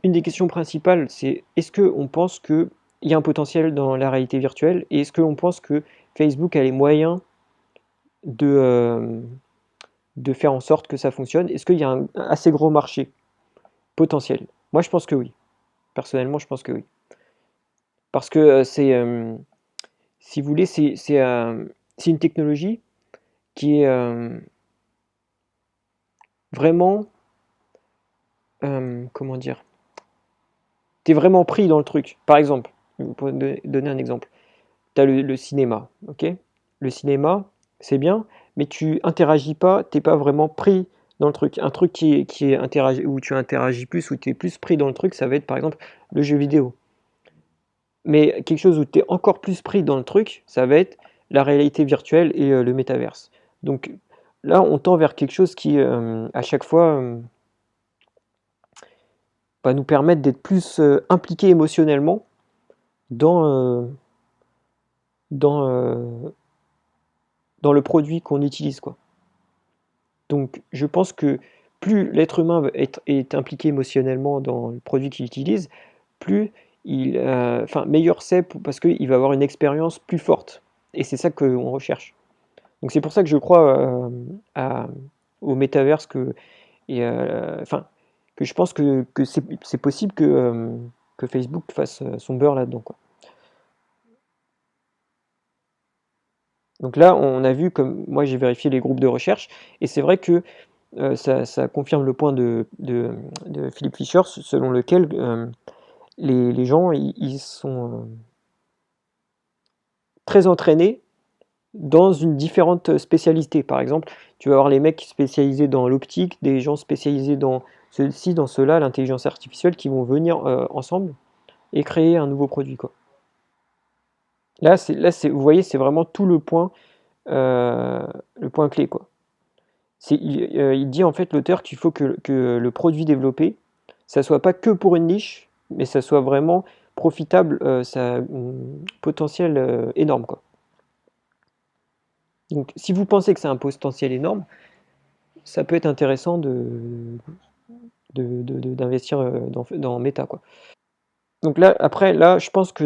Speaker 1: une des questions principales, c'est est-ce qu'on pense qu'il y a un potentiel dans la réalité virtuelle et est-ce qu'on pense que Facebook a les moyens de, euh, de faire en sorte que ça fonctionne? Est-ce qu'il y a un assez gros marché potentiel? Moi, je pense que oui. Personnellement, je pense que oui. Parce que si vous voulez, c'est une technologie qui est vraiment, comment dire, t'es vraiment pris dans le truc. Par exemple, pour donner un exemple, tu as le cinéma, ok? Le cinéma, c'est bien, mais tu interagis pas, t'es pas vraiment pris dans le truc. Un truc où tu interagis plus, où tu es plus pris dans le truc, ça va être par exemple le jeu vidéo. Mais quelque chose où tu es encore plus pris dans le truc, ça va être la réalité virtuelle et le métaverse. Donc là, on tend vers quelque chose qui, à chaque fois, va nous permettre d'être plus impliqués émotionnellement dans, dans, dans le produit qu'on utilise, quoi. Donc je pense que plus l'être humain est impliqué émotionnellement dans le produit qu'il utilise, plus enfin, meilleur c'est parce qu'il va avoir une expérience plus forte. Et c'est ça qu'on recherche. Donc c'est pour ça que je crois à- au métaverse enfin, que je pense que c'est possible que Facebook fasse son beurre là-dedans, quoi. Donc là, on a vu, comme moi j'ai vérifié les groupes de recherche, et c'est vrai que ça confirme le point de Philippe Fischer, selon lequel les gens ils sont très entraînés dans une différente spécialité. Par exemple, tu vas avoir les mecs spécialisés dans l'optique, des gens spécialisés dans ceci, dans cela, l'intelligence artificielle, qui vont venir ensemble et créer un nouveau produit, quoi. Vous voyez, c'est vraiment tout le point clé, quoi. Il dit en fait l'auteur qu'il faut que le produit développé, ça soit pas que pour une niche, mais ça soit vraiment profitable, ça a un potentiel énorme, quoi. Donc si vous pensez que c'est un potentiel énorme, ça peut être intéressant d'investir dans Meta, quoi. Donc là, après, là, je pense que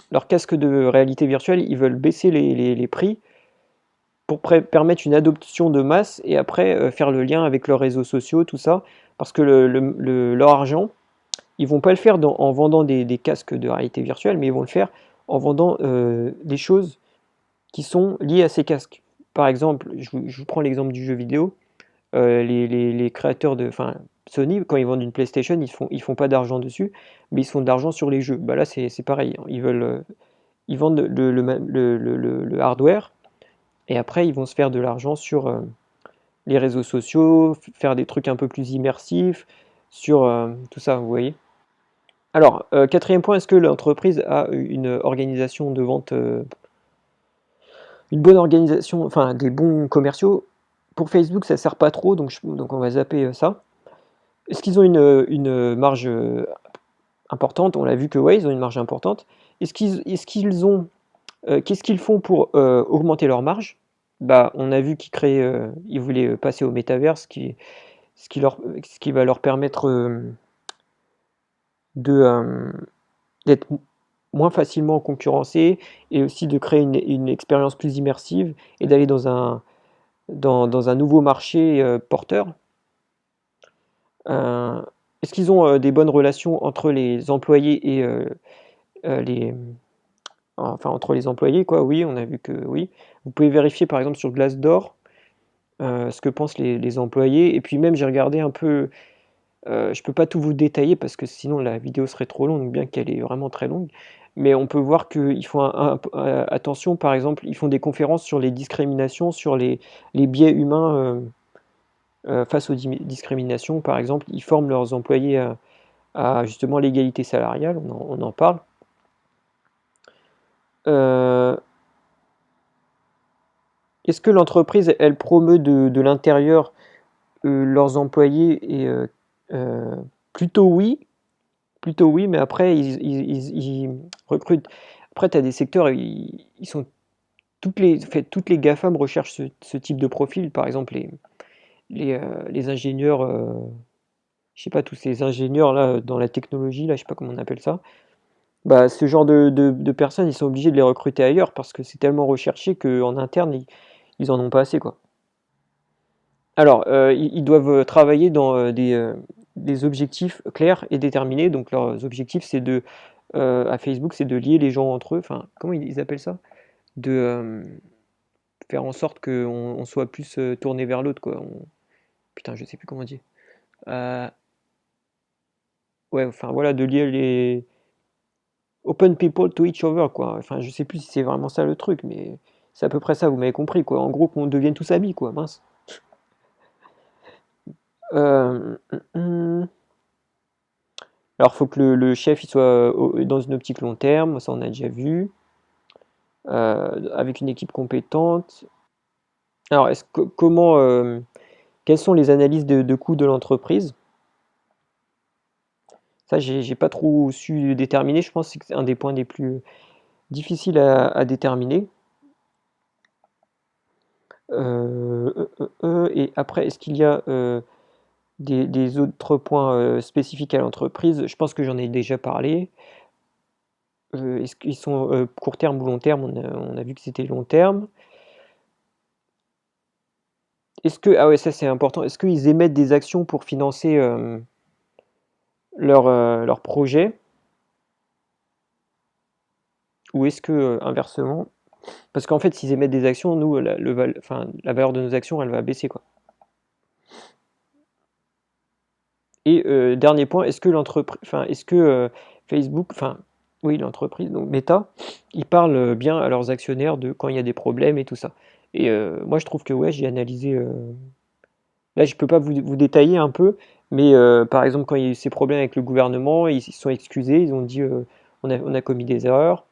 Speaker 1: leur casque de réalité virtuelle, ils veulent baisser les prix pour permettre une adoption de masse et après faire le lien avec leurs réseaux sociaux, tout ça. Parce que leur argent, ils vont pas le faire en vendant des casques de réalité virtuelle, mais ils vont le faire en vendant des choses qui sont liées à ces casques. Par exemple, je vous prends l'exemple du jeu vidéo. Les créateurs enfin, Sony, quand ils vendent une PlayStation, ils font pas d'argent dessus, mais ils se font de l'argent sur les jeux. Bah là, c'est pareil, hein. Ils vendent le hardware, et après, ils vont se faire de l'argent sur les réseaux sociaux, faire des trucs un peu plus immersifs, sur tout ça, vous voyez. Alors, quatrième point, est-ce que l'entreprise a une organisation de vente, une bonne organisation, enfin des bons commerciaux? Pour Facebook, ça sert pas trop, donc on va zapper ça. Est-ce qu'ils ont une marge importante? On l'a vu que ouais, ils ont une marge importante. Est-ce qu'ils ont, qu'est-ce qu'ils font pour augmenter leur marge? Bah, on a vu ils voulaient passer au métavers, ce qui va leur permettre de, d'être moins facilement concurrencés et aussi de créer une expérience plus immersive et d'aller dans un nouveau marché porteur. Euh, Est-ce qu'ils ont des bonnes relations entre les employés et les, enfin entre les employés quoi? Oui, on a vu que oui. Vous pouvez vérifier par exemple sur Glassdoor ce que pensent les employés. Et puis même j'ai regardé un peu, je peux pas tout vous détailler parce que sinon la vidéo serait trop longue, bien qu'elle est vraiment très longue. Mais on peut voir qu'ils font attention, par exemple, ils font des conférences sur les discriminations, sur les biais humains face aux discriminations. Par exemple, ils forment leurs employés à justement l'égalité salariale, on en parle. Euh, Est-ce que l'entreprise, elle promeut de l'intérieur leurs employés et euh, plutôt oui, plutôt oui, mais après ils recrutent. Après, tu as des secteurs, ils sont en fait, toutes les GAFAM recherchent ce type de profil. Par exemple, les ingénieurs, je sais pas, tous ces ingénieurs là dans la technologie, là, je sais pas comment on appelle ça. Bah, ce genre de personnes, ils sont obligés de les recruter ailleurs parce que c'est tellement recherché qu'en interne, ils en ont pas assez, quoi. Alors, ils doivent travailler dans des objectifs clairs et déterminés. Donc, leurs objectifs, à Facebook, c'est de lier les gens entre eux. Enfin, comment ils appellent ça? De faire en sorte qu'on soit plus tourné vers l'autre, quoi. Putain, je sais plus comment dire. Euh, ouais, enfin, voilà, de lier les open people to each other, quoi. Enfin, je sais plus si c'est vraiment ça le truc, mais c'est à peu près ça, vous m'avez compris, quoi. En gros, qu'on devienne tous amis, quoi. Mince. Euh, hum, hum. Alors, il faut que le chef il soit dans une optique long terme, ça on a déjà vu, avec une équipe compétente. Alors, quelles sont les analyses de coûts de l'entreprise? Ça, j'ai pas trop su déterminer. Je pense que c'est un des points les plus difficiles à déterminer. Et après, est-ce qu'il y a des autres points spécifiques à l'entreprise? Je pense que j'en ai déjà parlé. Est-ce qu'ils sont court terme ou long terme? On a vu que c'était long terme. Ah ouais, ça c'est important. Est-ce qu'ils émettent des actions pour financer leur projet? Ou est-ce que, inversement? Parce qu'en fait, s'ils émettent des actions, nous, enfin, la valeur de nos actions, elle va baisser, quoi. Et dernier point, est-ce que Facebook, enfin, oui, l'entreprise, donc Meta, ils parlent bien à leurs actionnaires de quand il y a des problèmes et tout ça. Et moi, je trouve que ouais, j'ai analysé. Là, je peux pas vous détailler un peu, mais par exemple, quand il y a eu ces problèmes avec le gouvernement, ils se sont excusés, ils ont dit on a commis des erreurs.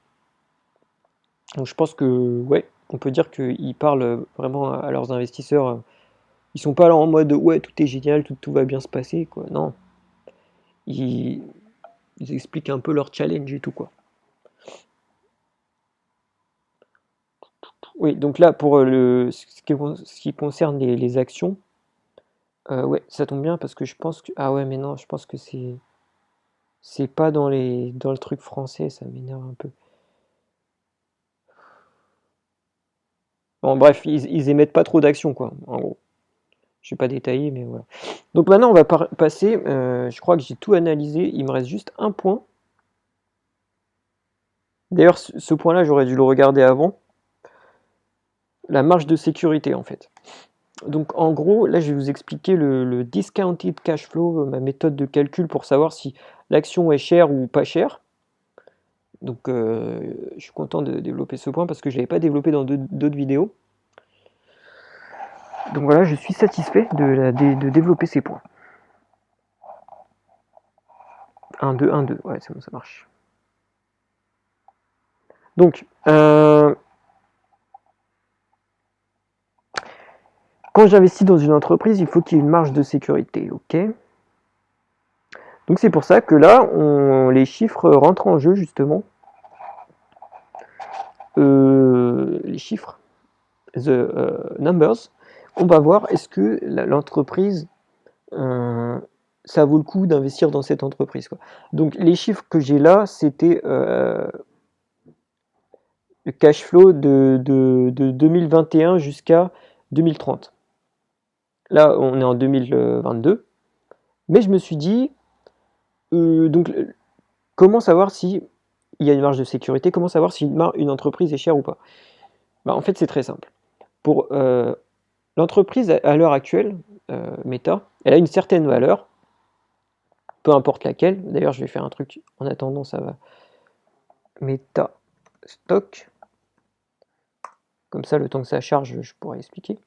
Speaker 1: Donc je pense que ouais, on peut dire qu'ils parlent vraiment à leurs investisseurs. Ils sont pas là en mode ouais, tout est génial, tout va bien se passer, quoi. Non, ils, ils expliquent un peu leur challenge et tout, quoi. Oui, donc là, pour ce qui concerne les actions, ouais, ça tombe bien parce que je pense que. Ah ouais, mais non, je pense que c'est pas dans le truc français, ça m'énerve un peu. Bon, bref, ils émettent pas trop d'actions, quoi, en gros. Je vais pas détailler, mais voilà. Donc maintenant, on va passer. Je crois que j'ai tout analysé. Il me reste juste un point. D'ailleurs, ce point-là, j'aurais dû le regarder avant. La marge de sécurité, en fait. Donc en gros, là je vais vous expliquer le discounted cash flow, ma méthode de calcul pour savoir si l'action est chère ou pas chère. Donc je suis content de développer ce point parce que je ne l'avais pas développé dans d'autres vidéos. Donc voilà, je suis satisfait de développer ces points. 1, 2, 1, 2, ouais c'est bon, ça marche. Donc, quand j'investis dans une entreprise, il faut qu'il y ait une marge de sécurité, ok? Donc c'est pour ça que là, les chiffres rentrent en jeu justement. Les chiffres, the numbers, on va voir est-ce que l'entreprise, ça vaut le coup d'investir dans cette entreprise, quoi. Donc les chiffres que j'ai là, c'était le cash flow de 2021 jusqu'à 2030. Là, on est en 2022. Mais je me suis dit, donc, comment savoir si il y a une marge de sécurité? Comment savoir si une entreprise est chère ou pas? Bah, en fait, c'est très simple. Pour l'entreprise à l'heure actuelle, Meta, elle a une certaine valeur, peu importe laquelle. D'ailleurs, je vais faire un truc en attendant, ça va. Meta stock. Comme ça, le temps que ça charge, je pourrais expliquer.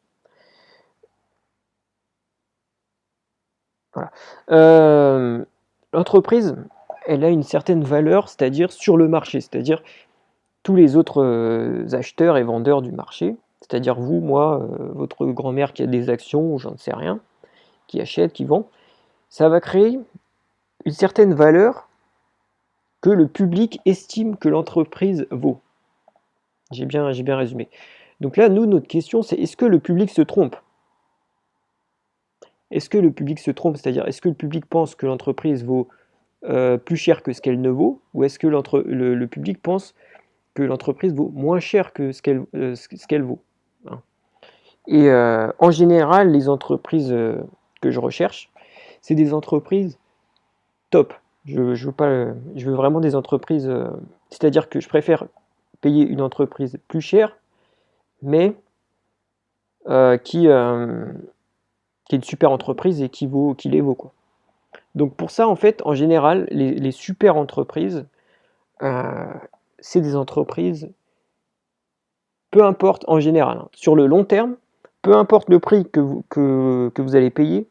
Speaker 1: Voilà. L'entreprise, elle a une certaine valeur, c'est-à-dire sur le marché, c'est-à-dire tous les autres acheteurs et vendeurs du marché, c'est-à-dire vous, moi, votre grand-mère qui a des actions, ou j'en ne sais rien, qui achète, qui vend, ça va créer une certaine valeur que le public estime que l'entreprise vaut. J'ai bien résumé. Donc là, nous, notre question, c'est est-ce que le public se trompe? Est-ce que le public se trompe, c'est-à-dire est-ce que le public pense que l'entreprise vaut plus cher que ce qu'elle ne vaut, ou est-ce que le public pense que l'entreprise vaut moins cher que ce qu'elle vaut, hein. Et en général, les entreprises que je recherche, c'est des entreprises top. Je veux vraiment des entreprises, c'est-à-dire que je préfère payer une entreprise plus chère, mais qui est une super entreprise et qui les vaut, quoi. Donc pour ça, en fait, en général, les super entreprises, euh, c'est des entreprises, peu importe en général, hein, sur le long terme, peu importe le prix que vous allez payer,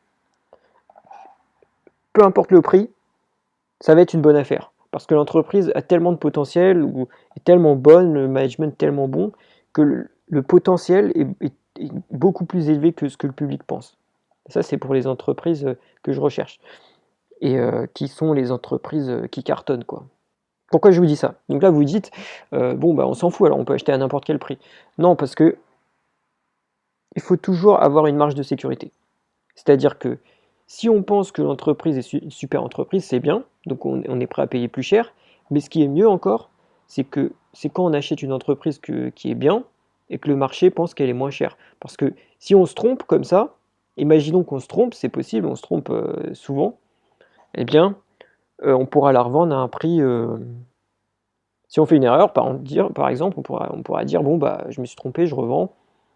Speaker 1: peu importe le prix, ça va être une bonne affaire. Parce que l'entreprise a tellement de potentiel, ou est tellement bonne, le management est tellement bon, que le potentiel est beaucoup plus élevé que ce que le public pense. Ça, c'est pour les entreprises que je recherche. Et qui sont les entreprises qui cartonnent, quoi. Pourquoi je vous dis ça? Donc là, vous dites, bon, bah, on s'en fout, alors on peut acheter à n'importe quel prix. Non, parce que il faut toujours avoir une marge de sécurité. C'est-à-dire que si on pense que l'entreprise est une super entreprise, c'est bien, donc on est prêt à payer plus cher, mais ce qui est mieux encore, c'est quand on achète une entreprise qui est bien et que le marché pense qu'elle est moins chère. Parce que si on se trompe comme ça, imaginons qu'on se trompe, c'est possible, on se trompe souvent, eh bien, on pourra la revendre à un prix. Si on fait une erreur, par exemple, on pourra dire bon, bah, je me suis trompé, je revends,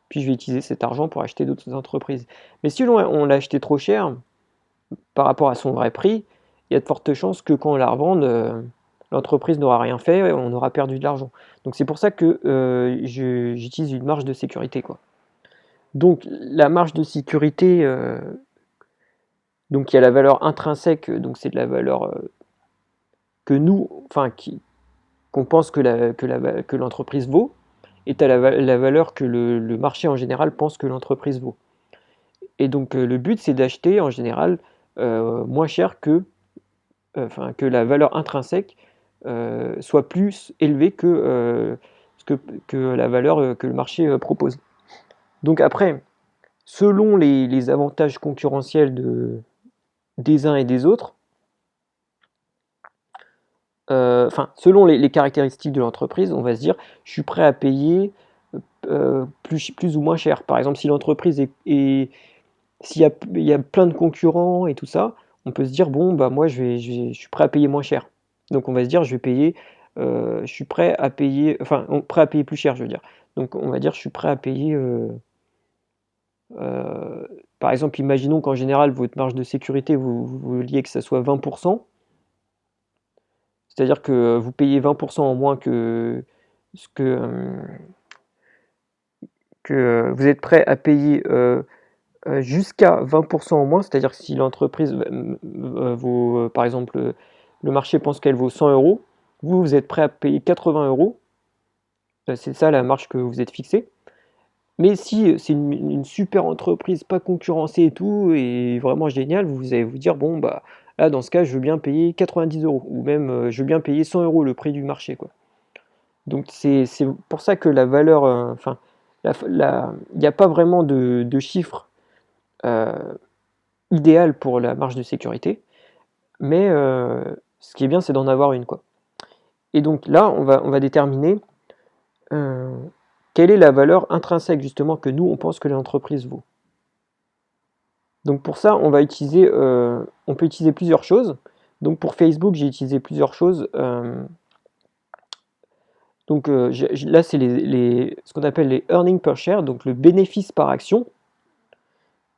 Speaker 1: puis je vais utiliser cet argent pour acheter d'autres entreprises. Mais si on l'a acheté trop cher, par rapport à son vrai prix, il y a de fortes chances que quand on la revende, l'entreprise n'aura rien fait, et on aura perdu de l'argent. Donc c'est pour ça que j'utilise une marge de sécurité, quoi. Donc la marge de sécurité, donc il y a la valeur intrinsèque, donc c'est de la valeur que nous, enfin qu'on pense que l'entreprise vaut, et tu as la valeur que le marché en général pense que l'entreprise vaut. Et donc le but c'est d'acheter en général moins cher que la valeur intrinsèque soit plus élevée que la valeur que le marché propose. Donc après, selon les avantages concurrentiels des uns et des autres, selon les caractéristiques de l'entreprise, on va se dire, je suis prêt à payer plus ou moins cher. Par exemple, si l'entreprise s'il y a plein de concurrents et tout ça, on peut se dire, bon, bah moi, je suis prêt à payer moins cher. Donc on va se dire, je suis prêt à payer, prêt à payer plus cher, je veux dire. Donc on va dire, je suis prêt à payer Euh, Par exemple, imaginons qu'en général, votre marge de sécurité, vous vouliez que ça soit 20%, c'est-à-dire que vous payez 20% en moins ce que vous êtes prêt à payer jusqu'à 20% en moins, c'est-à-dire que si l'entreprise vaut, par exemple, le marché pense qu'elle vaut 100 euros, vous êtes prêt à payer 80 euros, c'est ça la marge que vous êtes fixée. Mais si c'est une super entreprise, pas concurrencée et tout, et vraiment géniale, vous allez vous dire, bon, bah là, dans ce cas, je veux bien payer 90 euros, ou même je veux bien payer 100 euros le prix du marché, quoi. Donc c'est pour ça que la valeur, enfin, il n'y a pas vraiment de chiffre euh, idéal pour la marge de sécurité, mais ce qui est bien, c'est d'en avoir une, quoi. Et donc là, on va déterminer euh, quelle est la valeur intrinsèque, justement, que nous, on pense que l'entreprise vaut. Donc pour ça, on peut utiliser plusieurs choses. Donc pour Facebook, j'ai utilisé plusieurs choses. Donc là, c'est ce qu'on appelle les earnings per share, donc le bénéfice par action.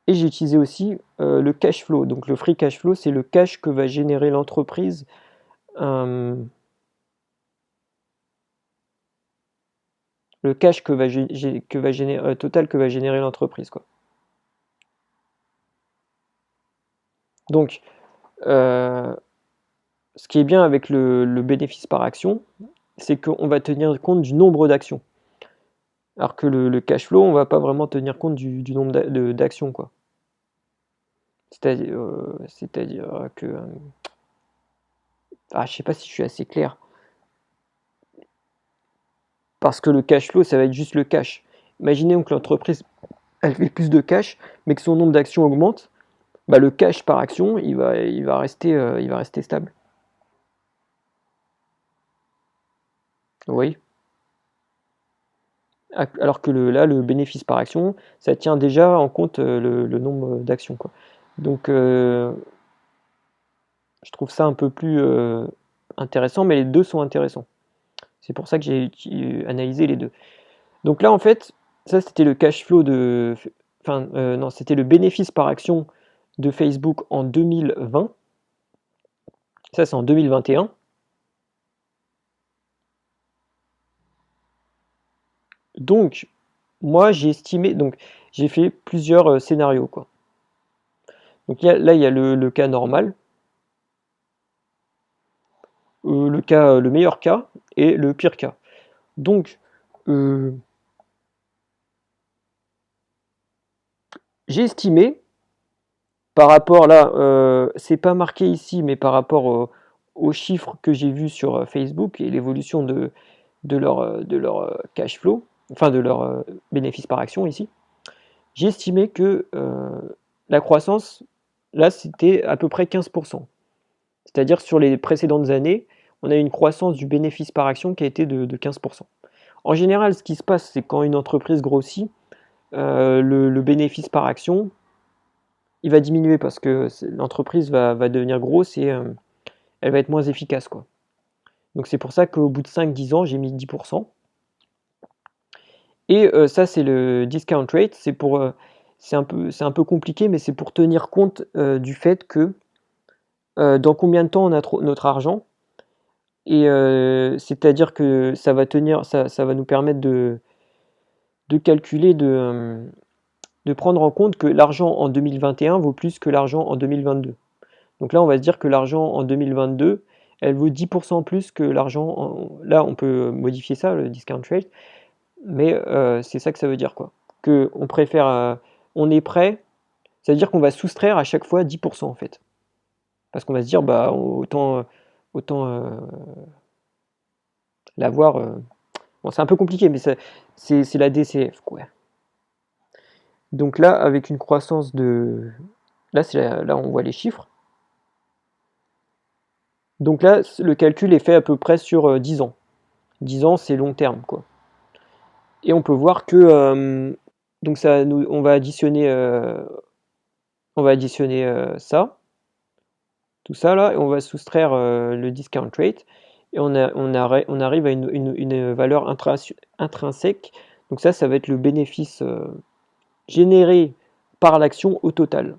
Speaker 1: Et j'ai utilisé aussi le cash flow. Donc le free cash flow, c'est le cash que va générer l'entreprise. euh, le cash que va générer, total que va générer l'entreprise, quoi. Donc, euh, ce qui est bien avec le bénéfice par action, c'est qu'on va tenir compte du nombre d'actions. Alors que le cash flow, on va pas vraiment tenir compte du nombre d'actions, quoi. C'est-à-dire que... je sais pas si je suis assez clair. Parce que le cash flow, ça va être juste le cash. Imaginez que l'entreprise, elle fait plus de cash, mais que son nombre d'actions augmente, bah le cash par action, il va rester stable. Oui. Alors que là, le bénéfice par action, ça tient déjà en compte le nombre d'actions, quoi. Donc, je trouve ça un peu plus intéressant, mais les deux sont intéressants. C'est pour ça que j'ai analysé les deux. Donc là, en fait, ça c'était le cash flow enfin, non, c'était le bénéfice par action de Facebook en 2020. Ça, c'est en 2021. Donc, moi, j'ai estimé, donc j'ai fait plusieurs scénarios, quoi. Donc là, il y a le cas normal, le meilleur cas et le pire cas. Donc, euh, j'ai estimé, par rapport là, c'est pas marqué ici, mais par rapport aux chiffres que j'ai vus sur Facebook et l'évolution de leur cash flow, enfin de leur bénéfice par action ici, j'ai estimé que la croissance, là, c'était à peu près 15%. C'est-à-dire sur les précédentes années, on a eu une croissance du bénéfice par action qui a été de 15%. En général, ce qui se passe, c'est quand une entreprise grossit, le bénéfice par action, il va diminuer parce que l'entreprise va devenir grosse et elle va être moins efficace, quoi. Donc c'est pour ça qu'au bout de 5-10 ans, j'ai mis 10%. Et ça, c'est le discount rate. C'est un peu compliqué, mais c'est pour tenir compte du fait que dans combien de temps on a notre argent. Et c'est-à-dire que ça va nous permettre de calculer, de prendre en compte que l'argent en 2021 vaut plus que l'argent en 2022. Donc là, on va se dire que l'argent en 2022, elle vaut 10% plus que l'argent. Là, on peut modifier ça, le discount rate, mais c'est ça que ça veut dire, quoi. Que on préfère, on est prêt, ça veut dire qu'on va soustraire à chaque fois 10% en fait. Parce qu'on va se dire, bah, autant l'avoir. Bon, c'est un peu compliqué, mais c'est la DCF, quoi. Donc là, avec une croissance de. Là, on voit les chiffres. Donc là, le calcul est fait à peu près sur 10 ans. 10 ans, c'est long terme, quoi. Et on peut voir que donc on va additionner ça, tout ça là, et on va soustraire le discount rate, et on arrive à une valeur intrinsèque. Donc ça va être le bénéfice généré par l'action au total,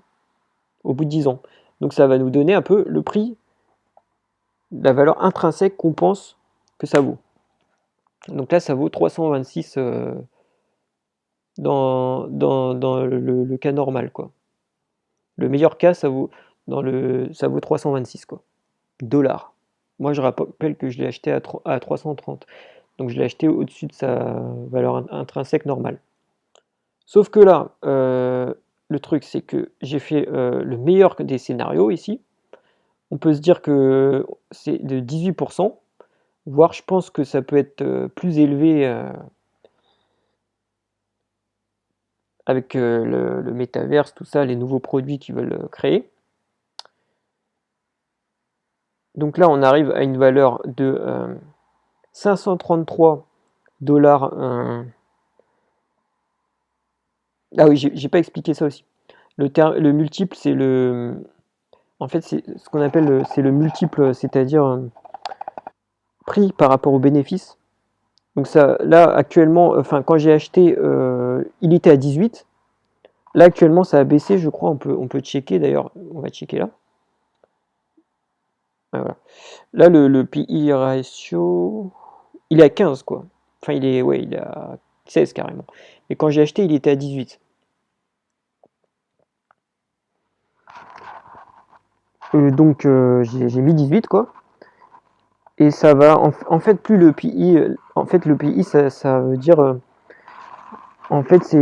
Speaker 1: au bout de 10 ans. Donc ça va nous donner un peu le prix, la valeur intrinsèque qu'on pense que ça vaut. Donc là, ça vaut 326 dans le cas normal, quoi. Le meilleur cas, ça vaut, ça vaut 326, quoi, dollars. Moi, je rappelle que je l'ai acheté à 330. Donc je l'ai acheté au-dessus de sa valeur intrinsèque normale. Sauf que là, le truc, c'est que j'ai fait le meilleur des scénarios ici. On peut se dire que c'est de 18%, voire je pense que ça peut être plus élevé avec le métaverse, tout ça, les nouveaux produits qu'ils veulent créer. Donc là, on arrive à une valeur de 533 dollars. Ah oui, j'ai pas expliqué ça aussi. Le multiple, c'est en fait, c'est ce qu'on appelle c'est le multiple, c'est-à-dire prix par rapport au bénéfice. Donc ça, là actuellement, enfin quand j'ai acheté, il était à 18. Là actuellement, ça a baissé, je crois. On peut checker d'ailleurs. On va checker là. Ah, voilà. Là, le PI ratio, il est à 15 quoi. Enfin, il est à 16 carrément. Et quand j'ai acheté, il était à 18. Donc j'ai mis 18 quoi. Et ça va, en fait, plus le PI, en fait, le PI, ça veut dire, en fait,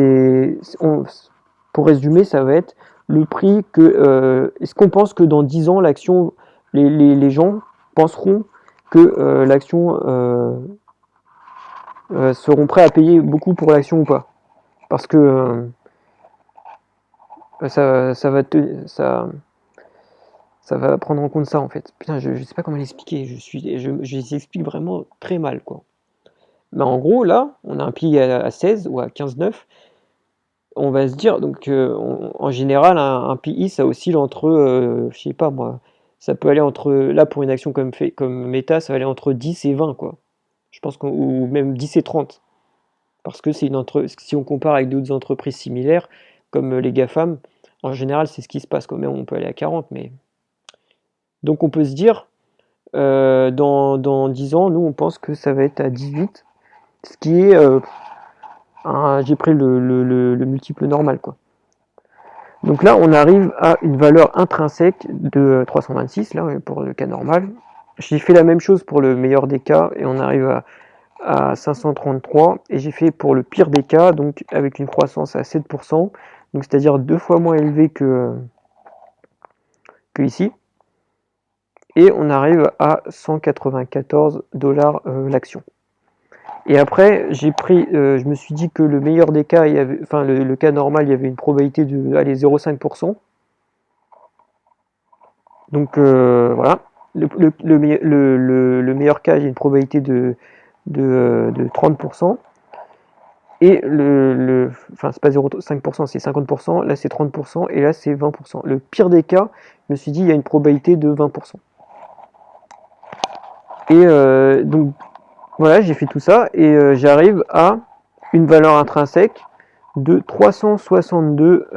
Speaker 1: pour résumer, ça va être le prix que, est-ce qu'on pense que dans 10 ans, l'action, les gens penseront que l'action seront prêts à payer beaucoup pour l'action ou pas? Parce que ça va ça va prendre en compte ça en fait. Putain, je sais pas comment l'expliquer. Je les explique vraiment très mal quoi. Mais en gros, là, on a un PI à 16 ou à 15,9. On va se dire, donc en général, un PI, ça oscille entre, je sais pas moi, ça peut aller entre, là pour une action comme Meta, ça va aller entre 10 et 20, quoi. Je pense ou même 10 et 30. Parce que si on compare avec d'autres entreprises similaires, comme les GAFAM, en général, c'est ce qui se passe, quoi. Même on peut aller à 40, mais. Donc on peut se dire, dans 10 ans, nous, on pense que ça va être à 18, ce qui est, j'ai pris le multiple normal, quoi. Donc là, on arrive à une valeur intrinsèque de 326, là, pour le cas normal. J'ai fait la même chose pour le meilleur des cas, et on arrive à 533. Et j'ai fait pour le pire des cas, donc avec une croissance à 7%, donc c'est-à-dire 2 fois moins élevé que ici. Et on arrive à 194 dollars l'action. Et après, je me suis dit que le meilleur des cas, enfin le cas normal, il y avait une probabilité de 0,5%. Donc voilà. Le meilleur cas, il y a une probabilité de 30%. Et enfin, c'est pas 0,5%, c'est 50%. Là, c'est 30%. Et là, c'est 20%. Le pire des cas, je me suis dit, il y a une probabilité de 20%. Et donc, voilà, j'ai fait tout ça. Et j'arrive à une valeur intrinsèque de 362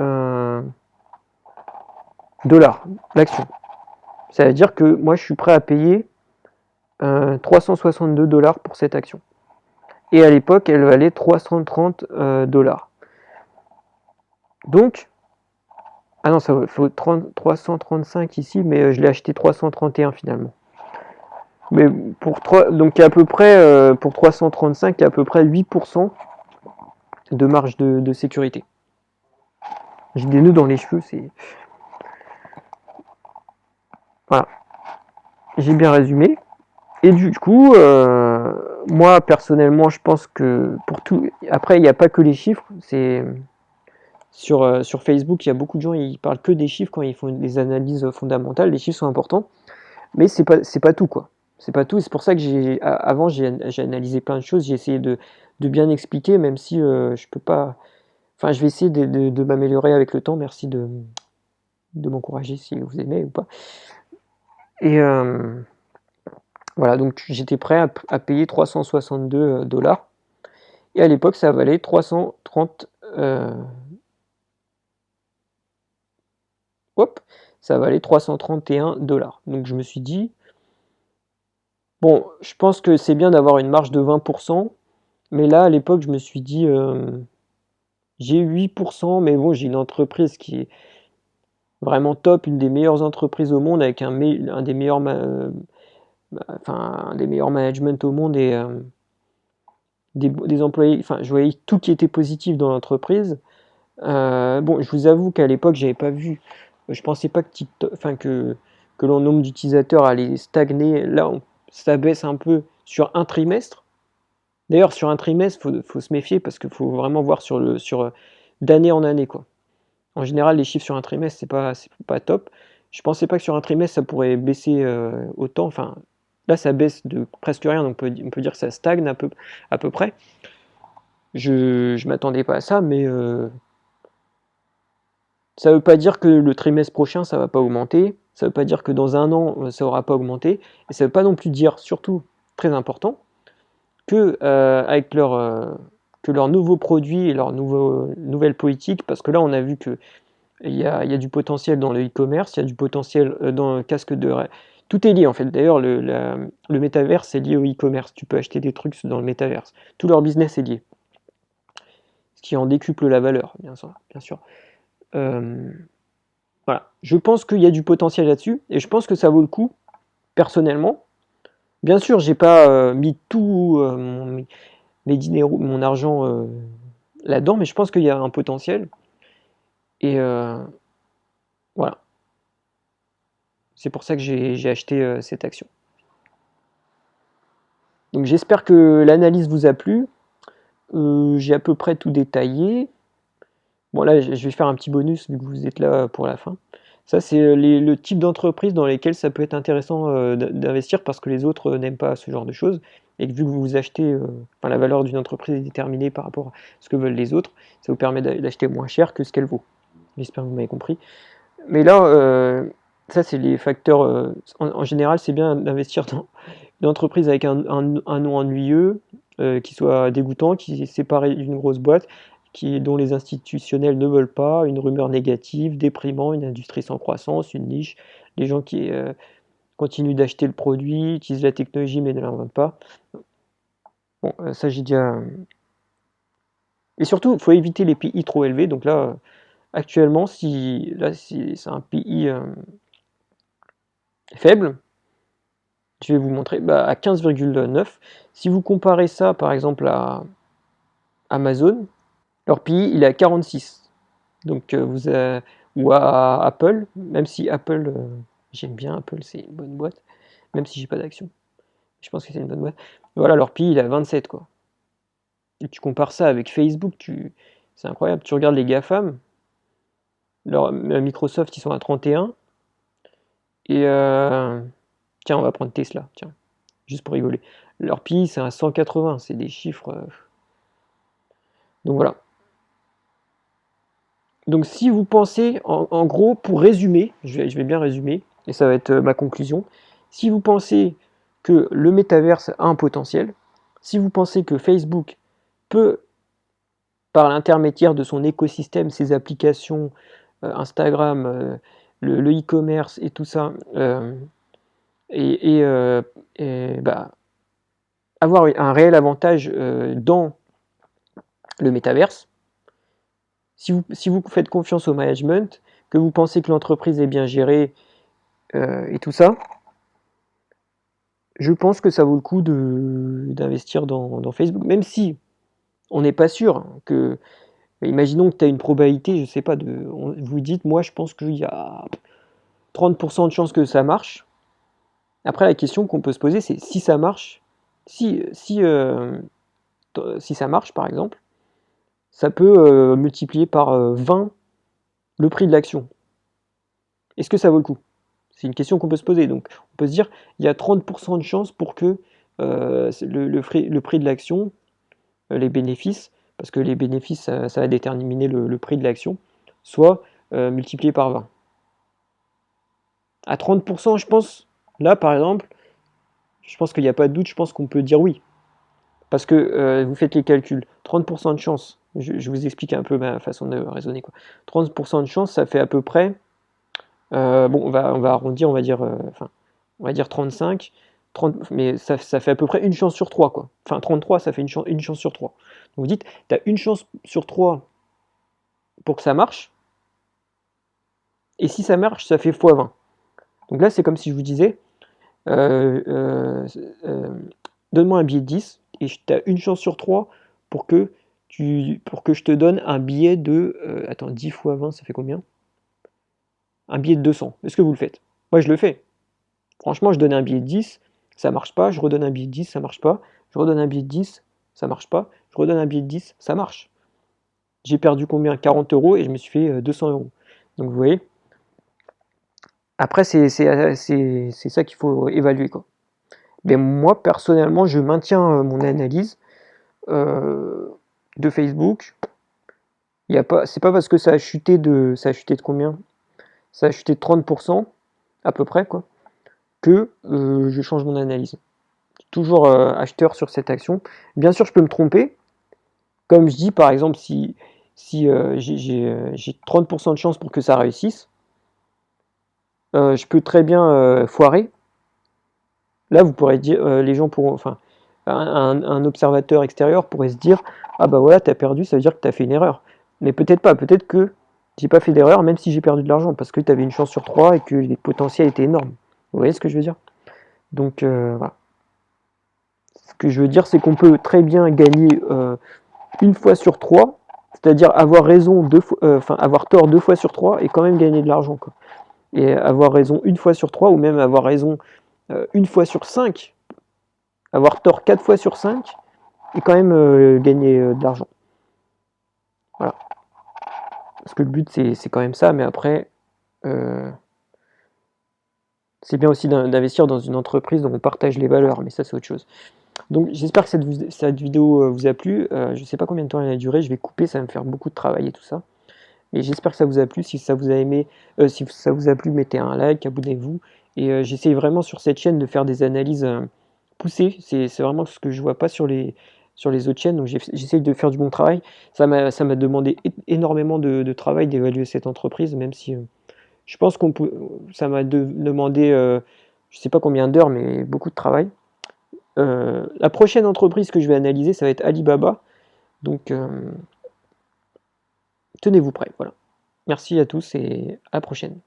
Speaker 1: dollars l'action. Ça veut dire que moi, je suis prêt à payer 362 dollars pour cette action. Et à l'époque, elle valait 330 dollars. Donc, ah non, ça faut 335 ici, mais je l'ai acheté 331 finalement. Mais donc à peu près, pour 335, il y a à peu près 8% de marge de sécurité. J'ai des nœuds dans les cheveux, c'est... Voilà. J'ai bien résumé. Et du coup, moi personnellement, je pense que pour tout... Après, il n'y a pas que les chiffres, c'est... Sur Facebook, il y a beaucoup de gens, ils parlent que des chiffres quand ils font des analyses fondamentales. Les chiffres sont importants, mais c'est pas tout, quoi. C'est pas tout, et c'est pour ça que avant, j'ai analysé plein de choses, j'ai essayé de bien expliquer, même si je peux pas... Enfin, je vais essayer de m'améliorer avec le temps. Merci de m'encourager si vous aimez ou pas. Et voilà, donc j'étais prêt à payer 362 dollars. Et à l'époque, ça valait 330 hop, ça valait 331 $. Donc je me suis dit, bon, je pense que c'est bien d'avoir une marge de 20%, mais là, à l'époque, je me suis dit, j'ai 8%, mais bon, j'ai une entreprise qui est vraiment top, une des meilleures entreprises au monde, avec un des meilleurs, enfin, un des meilleurs management au monde et des employés, enfin, je voyais tout qui était positif dans l'entreprise. Bon, je vous avoue qu'à l'époque, j'avais pas vu, je pensais pas que enfin que le nombre d'utilisateurs allait stagner. Là, ça baisse un peu sur un trimestre. D'ailleurs, sur un trimestre, faut se méfier parce qu'il faut vraiment voir d'année en année, quoi. En général, les chiffres sur un trimestre, c'est pas top. Je pensais pas que sur un trimestre, ça pourrait baisser autant. Enfin, là, ça baisse de presque rien, donc on peut dire que ça stagne à peu près. Je m'attendais pas à ça, mais ça veut pas dire que le trimestre prochain, ça va pas augmenter. Ça veut pas dire que dans un an, ça aura pas augmenté. Et ça veut pas non plus dire, surtout, très important, que avec leurs nouveaux produits et leurs nouvelles politiques, parce que là, on a vu que il y a du potentiel dans le e-commerce, il y a du potentiel dans le casque de... Tout est lié en fait. D'ailleurs, le métaverse est lié au e-commerce. Tu peux acheter des trucs dans le métaverse. Tout leur business est lié. Ce qui en décuple la valeur, bien sûr. Bien sûr. Euh, voilà. Je pense qu'il y a du potentiel là-dessus et je pense que ça vaut le coup, personnellement. Bien sûr, j'ai pas mis tout mes dinero, mon argent là-dedans, mais je pense qu'il y a un potentiel. Et voilà. C'est pour ça que j'ai acheté cette action. Donc j'espère que l'analyse vous a plu. J'ai à peu près tout détaillé. Bon là, je vais faire un petit bonus vu que vous êtes là pour la fin. Ça, c'est le type d'entreprise dans lesquelles ça peut être intéressant d'investir parce que les autres n'aiment pas ce genre de choses. Et que vu que vous achetez, enfin, la valeur d'une entreprise est déterminée par rapport à ce que veulent les autres, ça vous permet d'acheter moins cher que ce qu'elle vaut. J'espère que vous m'avez compris. Mais là, ça, c'est les facteurs. En général, c'est bien d'investir dans une entreprise avec un nom ennuyeux, qui soit dégoûtant, qui est séparé d'une grosse boîte, dont les institutionnels ne veulent pas, une rumeur négative, déprimant, une industrie sans croissance, une niche, des gens qui continuent d'acheter le produit, utilisent la technologie mais ne l'inventent pas. Bon, ça j'ai déjà. Et surtout, il faut éviter les PI trop élevés. Donc là, actuellement, si c'est un PI faible, je vais vous montrer, bah, à 15,9. Si vous comparez ça par exemple à Amazon, leur PI il est à 46. Donc ou à Apple, même si Apple, j'aime bien Apple, c'est une bonne boîte, même si j'ai pas d'action. Je pense que c'est une bonne boîte. Voilà, leur PI il est à 27 quoi. Et tu compares ça avec Facebook, c'est incroyable. Tu regardes les GAFAM, Microsoft ils sont à 31. Et tiens, on va prendre Tesla, tiens, juste pour rigoler. Leur PI c'est à 180, c'est des chiffres. Donc voilà. Donc si vous pensez, en gros, pour résumer, je vais bien résumer, et ça va être ma conclusion, si vous pensez que le métaverse a un potentiel, si vous pensez que Facebook peut, par l'intermédiaire de son écosystème, ses applications, Instagram, le e-commerce et tout ça, et, euh, bah, avoir un réel avantage dans le métaverse, si vous faites confiance au management, que vous pensez que l'entreprise est bien gérée et tout ça, je pense que ça vaut le coup d'investir dans Facebook, même si on n'est pas sûr que. Imaginons que tu as une probabilité, je sais pas, vous dites, moi je pense qu'il y a 30% de chances que ça marche. Après, la question qu'on peut se poser, c'est si ça marche, si ça marche par exemple, ça peut multiplier par 20 le prix de l'action. Est-ce que ça vaut le coup? C'est une question qu'on peut se poser. Donc, on peut se dire, il y a 30% de chances pour que le prix de l'action, les bénéfices, parce que les bénéfices, ça va déterminer le prix de l'action, soit multiplié par 20. À 30%, je pense, là par exemple, je pense qu'il n'y a pas de doute, je pense qu'on peut dire oui. Parce que vous faites les calculs, 30% de chance, je vous explique un peu ma façon de raisonner, quoi. 30% de chance, ça fait à peu près Bon, on va arrondir, enfin, on va dire 35, 30, mais ça fait à peu près une chance sur 3, quoi. Enfin, 33, ça fait une chance sur 3. Donc vous dites, tu as une chance sur 3 pour que ça marche, et si ça marche, ça fait x20. Donc là, c'est comme si je vous disais, euh, euh, euh, donne-moi un billet de 10, et tu as une chance sur 3 pour que, pour que je te donne un billet de... attends, 10 fois 20, ça fait combien? Un billet de 200. Est-ce que vous le faites? Moi, je le fais. Franchement, je donnais un billet de 10, ça marche pas, je redonne un billet de 10, ça marche pas, je redonne un billet de 10, ça marche pas, je redonne un billet de 10, ça marche. J'ai perdu combien? 40 € et je me suis fait 200 euros. Donc vous voyez, après c'est ça qu'il faut évaluer, quoi. Mais moi personnellement, je maintiens mon analyse euh, de Facebook. Il y a pas, c'est pas parce que ça a chuté de combien? Ça a chuté de 30% à peu près, quoi, que je change mon analyse. Toujours acheteur sur cette action. Bien sûr, je peux me tromper. Comme je dis, par exemple, si j'ai 30% de chance pour que ça réussisse, je peux très bien foirer. Là, vous pourrez dire, les gens pourront, enfin, un observateur extérieur pourrait se dire, ah bah voilà, t'as perdu, ça veut dire que t'as fait une erreur. Mais peut-être pas, peut-être que j'ai pas fait d'erreur, même si j'ai perdu de l'argent, parce que tu avais une chance sur 3 et que les potentiels étaient énormes. Vous voyez ce que je veux dire? Donc voilà. Ce que je veux dire, c'est qu'on peut très bien gagner une fois sur 3, c'est-à-dire avoir raison enfin avoir tort 2 fois sur 3 et quand même gagner de l'argent, quoi. Et avoir raison une fois sur 3 ou même avoir raison une fois sur 5, avoir tort 4 fois sur 5 et quand même gagner de l'argent. Voilà. Parce que le but c'est quand même ça, mais après euh, c'est bien aussi d'investir dans une entreprise dont on partage les valeurs, mais ça c'est autre chose. Donc j'espère que cette vidéo vous a plu. Je ne sais pas combien de temps elle a duré, je vais couper, ça va me faire beaucoup de travail et tout ça. Et j'espère que ça vous a plu. Si ça vous a aimé, si ça vous a plu, mettez un like, abonnez-vous. Et j'essaye vraiment sur cette chaîne de faire des analyses poussées. C'est vraiment ce que je vois pas sur les autres chaînes. Donc j'essaye de faire du bon travail. Ça m'a demandé énormément de travail d'évaluer cette entreprise, même si je pense ça m'a demandé, je sais pas combien d'heures, mais beaucoup de travail. La prochaine entreprise que je vais analyser, ça va être Alibaba. Donc tenez-vous prêts. Voilà. Merci à tous et à la prochaine.